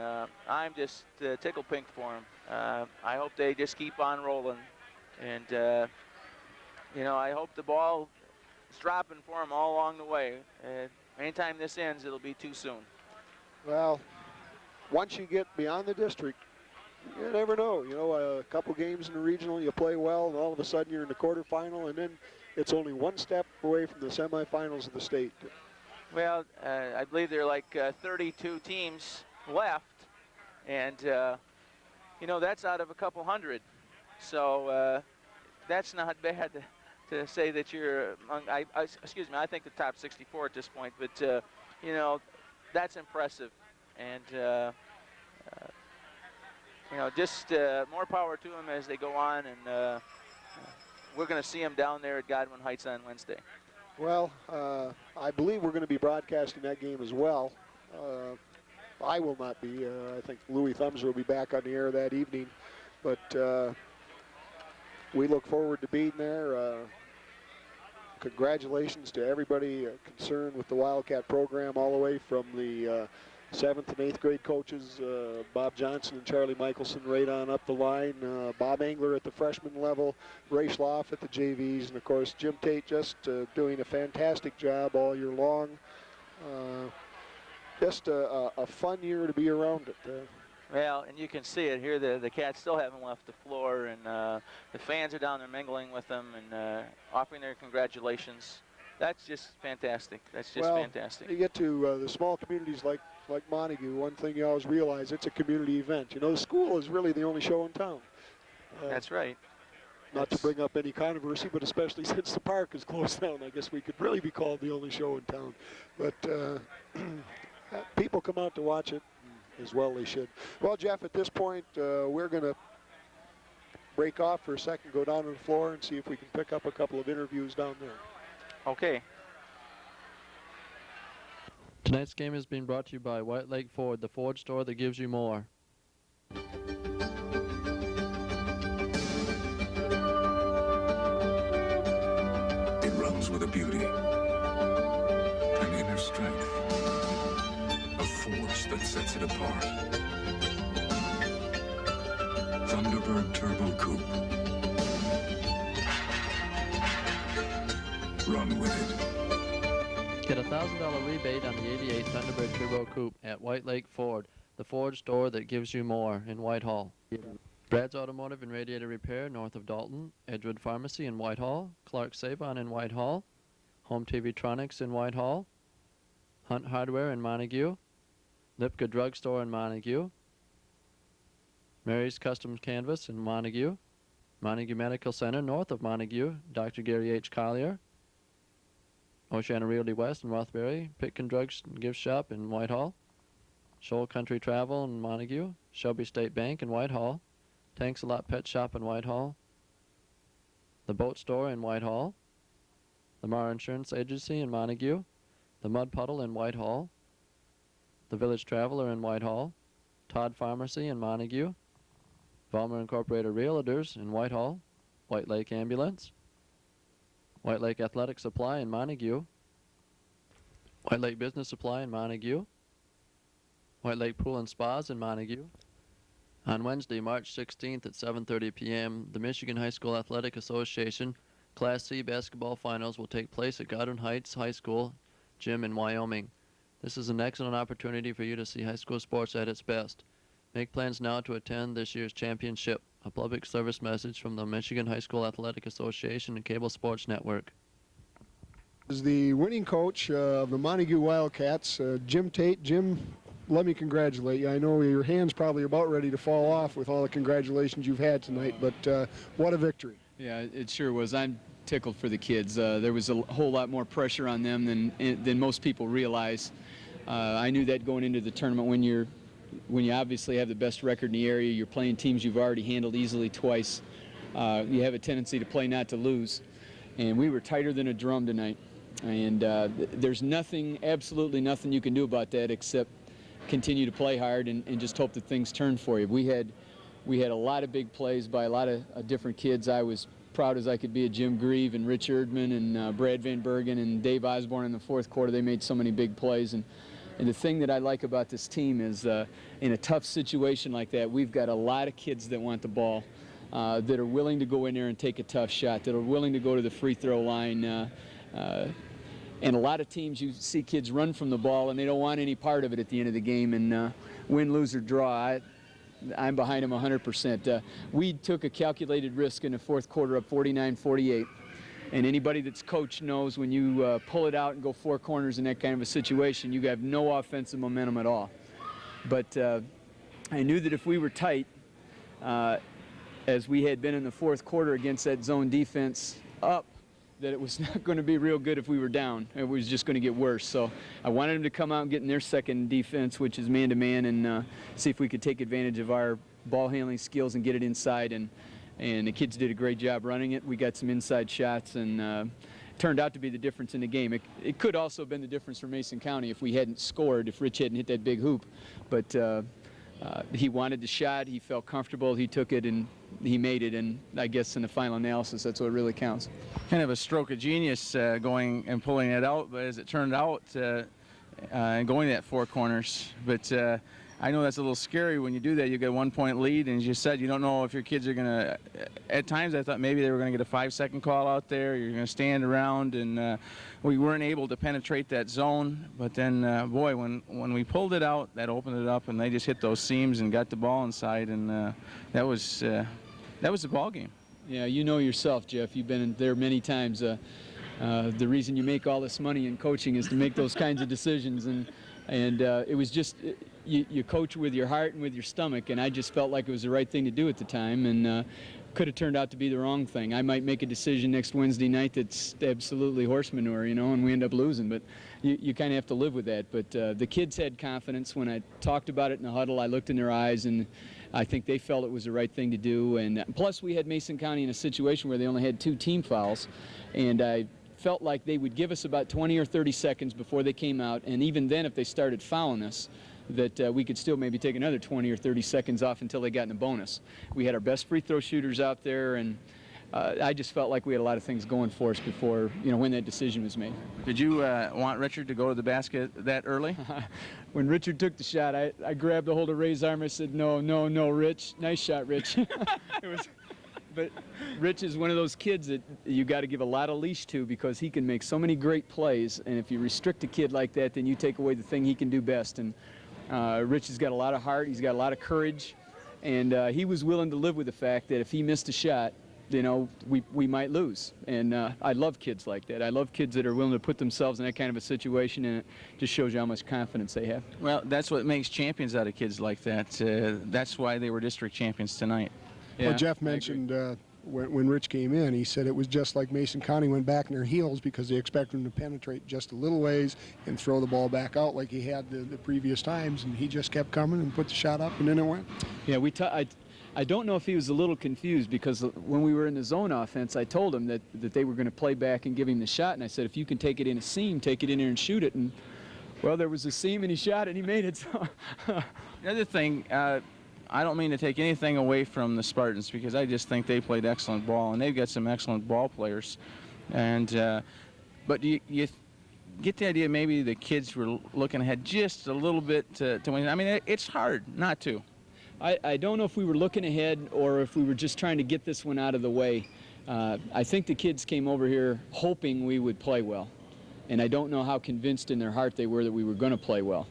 I'm just tickled pink for them. I hope they just keep on rolling, and you know, I hope the ball is dropping for them all along the way. Anytime this ends, it'll be too soon. Well, once you get beyond the district, you never know. You know, a couple games in the regional, you play well, and all of a sudden you're in the quarterfinal, and then it's only one step away from the semifinals of the state. Well, I believe there are like 32 teams left, and you know, that's out of a couple hundred. So that's not bad to say that you're among, excuse me, I think the top 64 at this point, but you know, that's impressive. And you know, just more power to them as they go on, and we're going to see them down there at Godwin Heights on Wednesday. Well, I believe we're going to be broadcasting that game as well. I will not be. I think Louis Thumser will be back on the air that evening. But we look forward to being there. Congratulations to everybody concerned with the Wildcat program, all the way from the 7th and 8th grade coaches, Bob Johnson and Charlie Michelson, right on up the line. Bob Engler at the freshman level, Ray Schloff at the JVs, and of course Jim Tate just doing a fantastic job all year long. Just a fun year to be around it. Well, and you can see it here. The Cats still haven't left the floor, and the fans are down there mingling with them and offering their congratulations. That's just fantastic. That's just fantastic. You get to the small communities like Montague, one thing you always realize, it's a community event. You know, the school is really the only show in town. That's right. Not to bring up any controversy, but especially since the park is closed down, I guess we could really be called the only show in town. But people come out to watch it, as well they should. Well, Jeff, at this point, we're going to break off for a second, go down to the floor, and see if we can pick up a couple of interviews down there. Okay. Tonight's game is being brought to you by White Lake Ford, the Ford store that gives you more. It runs with a beauty, an inner strength, a force that sets it apart. Thunderbird Turbo Coupe. Run with it. Get a $1,000 rebate on the 88 Thunderbird Turbo Coupe at White Lake Ford, the Ford store that gives you more, in Whitehall. Brad's Automotive and Radiator Repair north of Dalton, Edgewood Pharmacy in Whitehall, Clark Savon in Whitehall, Home TV Tronics in Whitehall, Hunt Hardware in Montague, Lipka Drugstore in Montague, Mary's Custom Canvas in Montague, Montague Medical Center north of Montague, Dr. Gary H. Collier, Oceana Realty West in Rothbury, Pitkin Drugs and Gift Shop in Whitehall, Shoal Country Travel in Montague, Shelby State Bank in Whitehall, Tanks a Lot Pet Shop in Whitehall, the Boat Store in Whitehall, the Mar Insurance Agency in Montague, the Mud Puddle in Whitehall, the Village Traveler in Whitehall, Todd Pharmacy in Montague, Valmer Incorporated Realtors in Whitehall, White Lake Ambulance, White Lake Athletic Supply in Montague, White Lake Business Supply in Montague, White Lake Pool and Spas in Montague. On Wednesday, March 16th at 7:30 p.m., the Michigan High School Athletic Association Class C basketball finals will take place at Garden Heights High School gym in Wyoming. This is an excellent opportunity for you to see high school sports at its best. Make plans now to attend this year's championship. A public service message from the Michigan High School Athletic Association and Cable Sports Network. Is the winning coach of the Montague Wildcats, Jim Tate. Jim, let me congratulate you. I know your hand's probably about ready to fall off with all the congratulations you've had tonight, but what a victory. Yeah, it sure was. I'm tickled for the kids. There was a whole lot more pressure on them than most people realize. I knew that going into the tournament. When you obviously have the best record in the area, you're playing teams you've already handled easily twice. You have a tendency to play not to lose. And we were tighter than a drum tonight. And there's nothing, absolutely nothing you can do about that except continue to play hard and just hope that things turn for you. We had a lot of big plays by a lot of different kids. I was proud as I could be of Jim Grieve and Rich Erdman and Brad Van Bergen and Dave Osborne in the fourth quarter. They made so many big plays. And the thing that I like about this team is in a tough situation like that, we've got a lot of kids that want the ball, that are willing to go in there and take a tough shot, that are willing to go to the free throw line. And a lot of teams, you see kids run from the ball and they don't want any part of it at the end of the game. And win, lose, or draw, I'm behind them 100%. We took a calculated risk in the fourth quarter up 49-48. And anybody that's coached knows when you pull it out and go four corners in that kind of a situation, you have no offensive momentum at all. But I knew that if we were tight, as we had been in the fourth quarter against that zone defense up, that it was not going to be real good if we were down. It was just going to get worse. So I wanted them to come out and get in their second defense, which is man-to-man, and see if we could take advantage of our ball handling skills and get it inside. And the kids did a great job running it. We got some inside shots, and turned out to be the difference in the game. It could also have been the difference for Mason County if we hadn't scored, if Rich hadn't hit that big hoop. But he wanted the shot, he felt comfortable, he took it, and he made it. And I guess in the final analysis, that's what really counts. Kind of a stroke of genius going and pulling it out, but as it turned out, and going that four corners. But I know that's a little scary when you do that. You get a 1 point lead, and as you said, you don't know if your kids are going to, at times I thought maybe they were going to get a 5-second call out there. You're going to stand around, and we weren't able to penetrate that zone. But then, boy, when we pulled it out, that opened it up, and they just hit those seams and got the ball inside, and that was the ball game. Yeah, you know yourself, Jeff. You've been in there many times. The reason you make all this money in coaching is to make those kinds of decisions, and it was just you coach with your heart and with your stomach, and I just felt like it was the right thing to do at the time, and could have turned out to be the wrong thing. I might make a decision next Wednesday night that's absolutely horse manure, you know, and we end up losing, but you kind of have to live with that. But the kids had confidence. When I talked about it in the huddle, I looked in their eyes, and I think they felt it was the right thing to do. And plus, we had Mason County in a situation where they only had 2 team fouls, and I felt like they would give us about 20 or 30 seconds before they came out, and even then, if they started fouling us, that we could still maybe take another 20 or 30 seconds off until they got in the bonus. We had our best free throw shooters out there, and I just felt like we had a lot of things going for us before, you know, when that decision was made. Did you want Richard to go to the basket that early? When Richard took the shot, I grabbed a hold of Ray's arm. I said, no, Rich. Nice shot, Rich. But Rich is one of those kids that you got to give a lot of leash to, because he can make so many great plays, and if you restrict a kid like that, then you take away the thing he can do best. And Rich has got a lot of heart, he's got a lot of courage, and he was willing to live with the fact that if he missed a shot, you know, we might lose. And I love kids like that. I love kids that are willing to put themselves in that kind of a situation, and it just shows you how much confidence they have. Well, that's what makes champions out of kids like that. That's why they were district champions tonight. Yeah, well, Jeff mentioned when Rich came in, he said it was just like Mason County went back in their heels because they expected him to penetrate just a little ways and throw the ball back out like he had the previous times, and he just kept coming and put the shot up, and then it went. Yeah, I don't know if he was a little confused, because when we were in the zone offense, I told him that they were going to play back and give him the shot, and I said, if you can take it in a seam, take it in there and shoot it. And, well, there was a seam, and he shot it, and he made it. So. The other thing, I don't mean to take anything away from the Spartans, because I just think they played excellent ball, and they've got some excellent ball players. And but you get the idea maybe the kids were looking ahead just a little bit to win. I mean, it's hard not to. I don't know if we were looking ahead or if we were just trying to get this one out of the way. I think the kids came over here hoping we would play well, and I don't know how convinced in their heart they were that we were going to play well.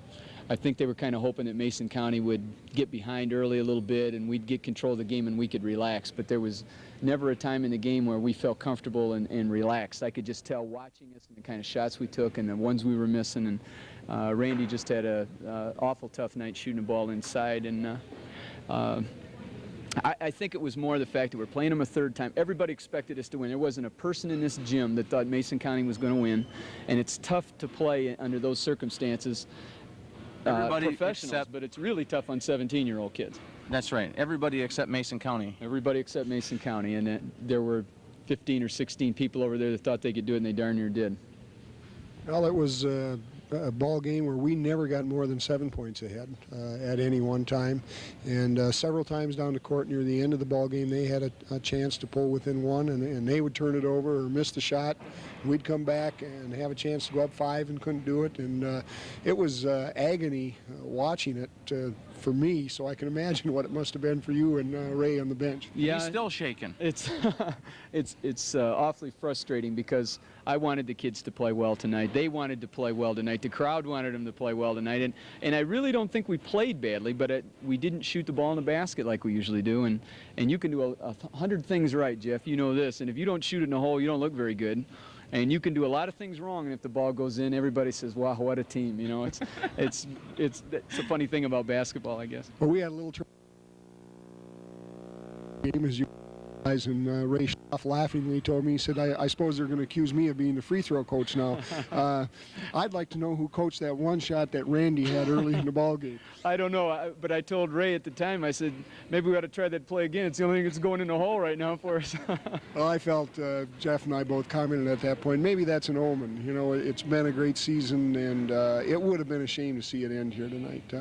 I think they were kind of hoping that Mason County would get behind early a little bit and we'd get control of the game and we could relax, but there was never a time in the game where we felt comfortable and relaxed. I could just tell watching us and the kind of shots we took and the ones we were missing, and Randy just had a awful tough night shooting the ball inside, and I think it was more the fact that we're playing them a third time. Everybody expected us to win. There wasn't a person in this gym that thought Mason County was going to win, and it's tough to play under those circumstances. Professionals, but it's really tough on 17-year-old kids. That's right. Everybody except Mason County. Everybody except Mason County, and there were 15 or 16 people over there that thought they could do it, and they darn near did. Well, it was a ball game where we never got more than 7 points ahead at any one time, and several times down the court near the end of the ball game they had a chance to pull within one, and they would turn it over or miss the shot. We'd come back and have a chance to go up 5 and couldn't do it, and it was agony watching it for me, so I can imagine what it must have been for you and Ray on the bench. Yeah, he's still shaking. It's it's awfully frustrating because I wanted the kids to play well tonight. They wanted to play well tonight. The crowd wanted them to play well tonight, and I really don't think we played badly, but we didn't shoot the ball in the basket like we usually do, and you can do 100 things right, Jeff. You know this, and if you don't shoot it in the hole, you don't look very good. And you can do a lot of things wrong, and if the ball goes in, everybody says, "Wow, what a team!" You know, it's a funny thing about basketball, I guess. Well, we had a little game, as you guys, and Ray Schaff laughingly told me, he said, I suppose they're going to accuse me of being the free throw coach now. I'd like to know who coached that one shot that Randy had early in the ball game. I don't know, but I told Ray at the time, I said, maybe we ought to try that play again. It's the only thing that's going in the hole right now for us. Well, I felt Jeff and I both commented at that point, maybe that's an omen. You know, it's been a great season, and it would have been a shame to see it end here tonight.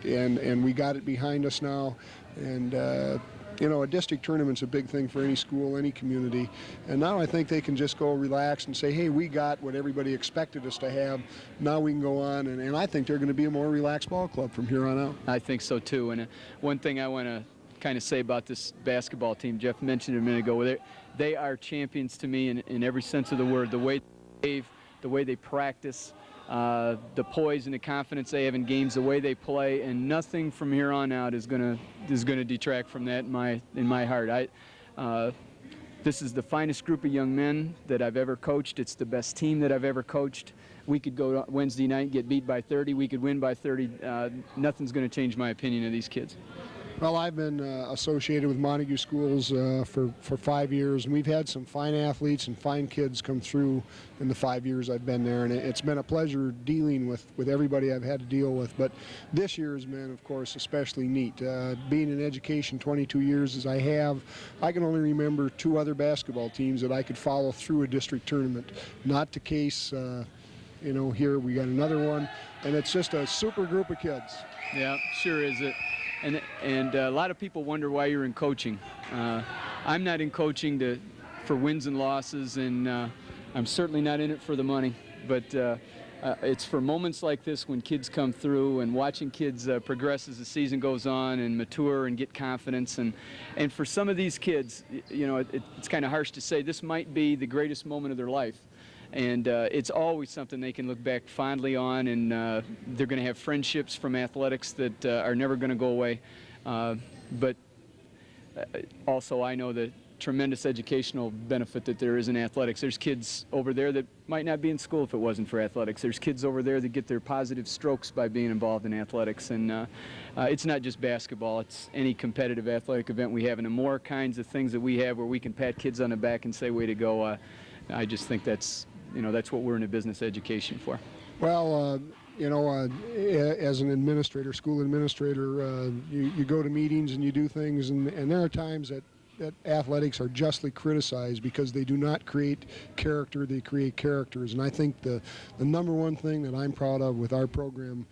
And we got it behind us now, and you know, a district tournament's a big thing for any school, any community. And now I think they can just go relax and say, hey, we got what everybody expected us to have. Now we can go on. And I think they're going to be a more relaxed ball club from here on out. I think so, too. And one thing I want to kind of say about this basketball team, Jeff mentioned it a minute ago, they are champions to me in every sense of the word. The way they behave, the way they practice, the poise and the confidence they have in games, the way they play, and nothing from here on out is going to detract from that in my heart. This is the finest group of young men that I've ever coached. It's the best team that I've ever coached. We could go Wednesday night and get beat by 30. We could win by 30. Nothing's going to change my opinion of these kids. Well, I've been associated with Montague schools for 5 years, and we've had some fine athletes and fine kids come through in the 5 years I've been there, and it's been a pleasure dealing with everybody I've had to deal with. But this year has been, of course, especially neat. Being in education 22 years as I have, I can only remember 2 other basketball teams that I could follow through a district tournament. Not the case, you know, here we got another one, and it's just a super group of kids. Yeah, sure is it. And a lot of people wonder why you're in coaching. I'm not in coaching for wins and losses, and I'm certainly not in it for the money. But it's for moments like this when kids come through and watching kids progress as the season goes on and mature and get confidence. And for some of these kids, you know, it's kind of harsh to say, this might be the greatest moment of their life. And it's always something they can look back fondly on, and they're going to have friendships from athletics that are never going to go away. But also I know that tremendous educational benefit that there is in athletics. There's kids over there that might not be in school if it wasn't for athletics. There's kids over there that get their positive strokes by being involved in athletics. And it's not just basketball, it's any competitive athletic event we have. And the more kinds of things that we have where we can pat kids on the back and say, way to go, I just think that's, that's what we're in a business education for. Well, as an administrator, school administrator, you go to meetings and you do things, and there are times that athletics are justly criticized because they do not create character, they create characters. And I think the number one thing that I'm proud of with our program,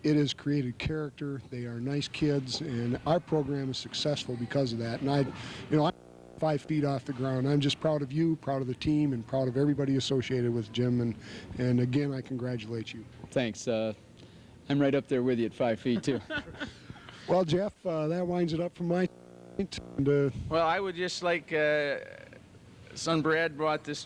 it has created character. They are nice kids, and our program is successful because of that. And I'm 5 feet off the ground. I'm just proud of you, proud of the team, and proud of everybody associated with Jim. And again, I congratulate you. Thanks. I'm right up there with you at 5 feet, too. Well, Jeff, that winds it up from my point. And, well, I would just like, son Brad brought this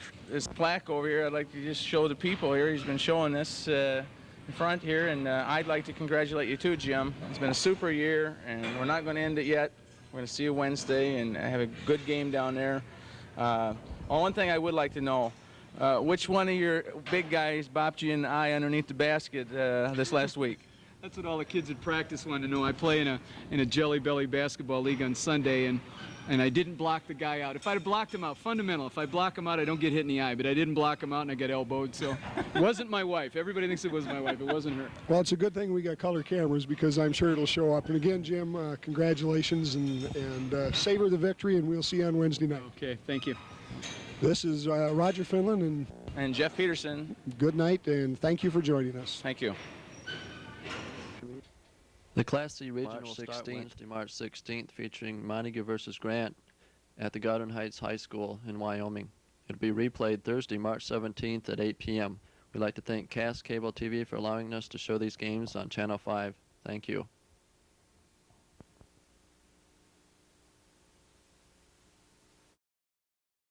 plaque over here. I'd like to just show the people here. He's been showing this in front here, and I'd like to congratulate you too, Jim. It's been a super year, and we're not going to end it yet. We're going to see you Wednesday and have a good game down there. One thing I would like to know, which one of your big guys bopped you in the eye underneath the basket this last week? That's what all the kids at practice want to know. I play in a Jelly Belly basketball league on Sunday, and I didn't block the guy out. If I'd have blocked him out, fundamental, if I block him out, I don't get hit in the eye, but I didn't block him out and I got elbowed, so it wasn't my wife. Everybody thinks it was my wife. It wasn't her. Well, it's a good thing we got color cameras because I'm sure it'll show up. And again, Jim, congratulations and savor the victory, and we'll see you on Wednesday night. Okay, thank you. This is Roger Finland and Jeff Peterson. Good night, and thank you for joining us. Thank you. The Class C Regional start Wednesday, March 16th, featuring Montague versus Grant at the Garden Heights High School in Wyoming. It'll be replayed Thursday, March 17th at 8 p.m. We'd like to thank Cass Cable TV for allowing us to show these games on Channel 5. Thank you.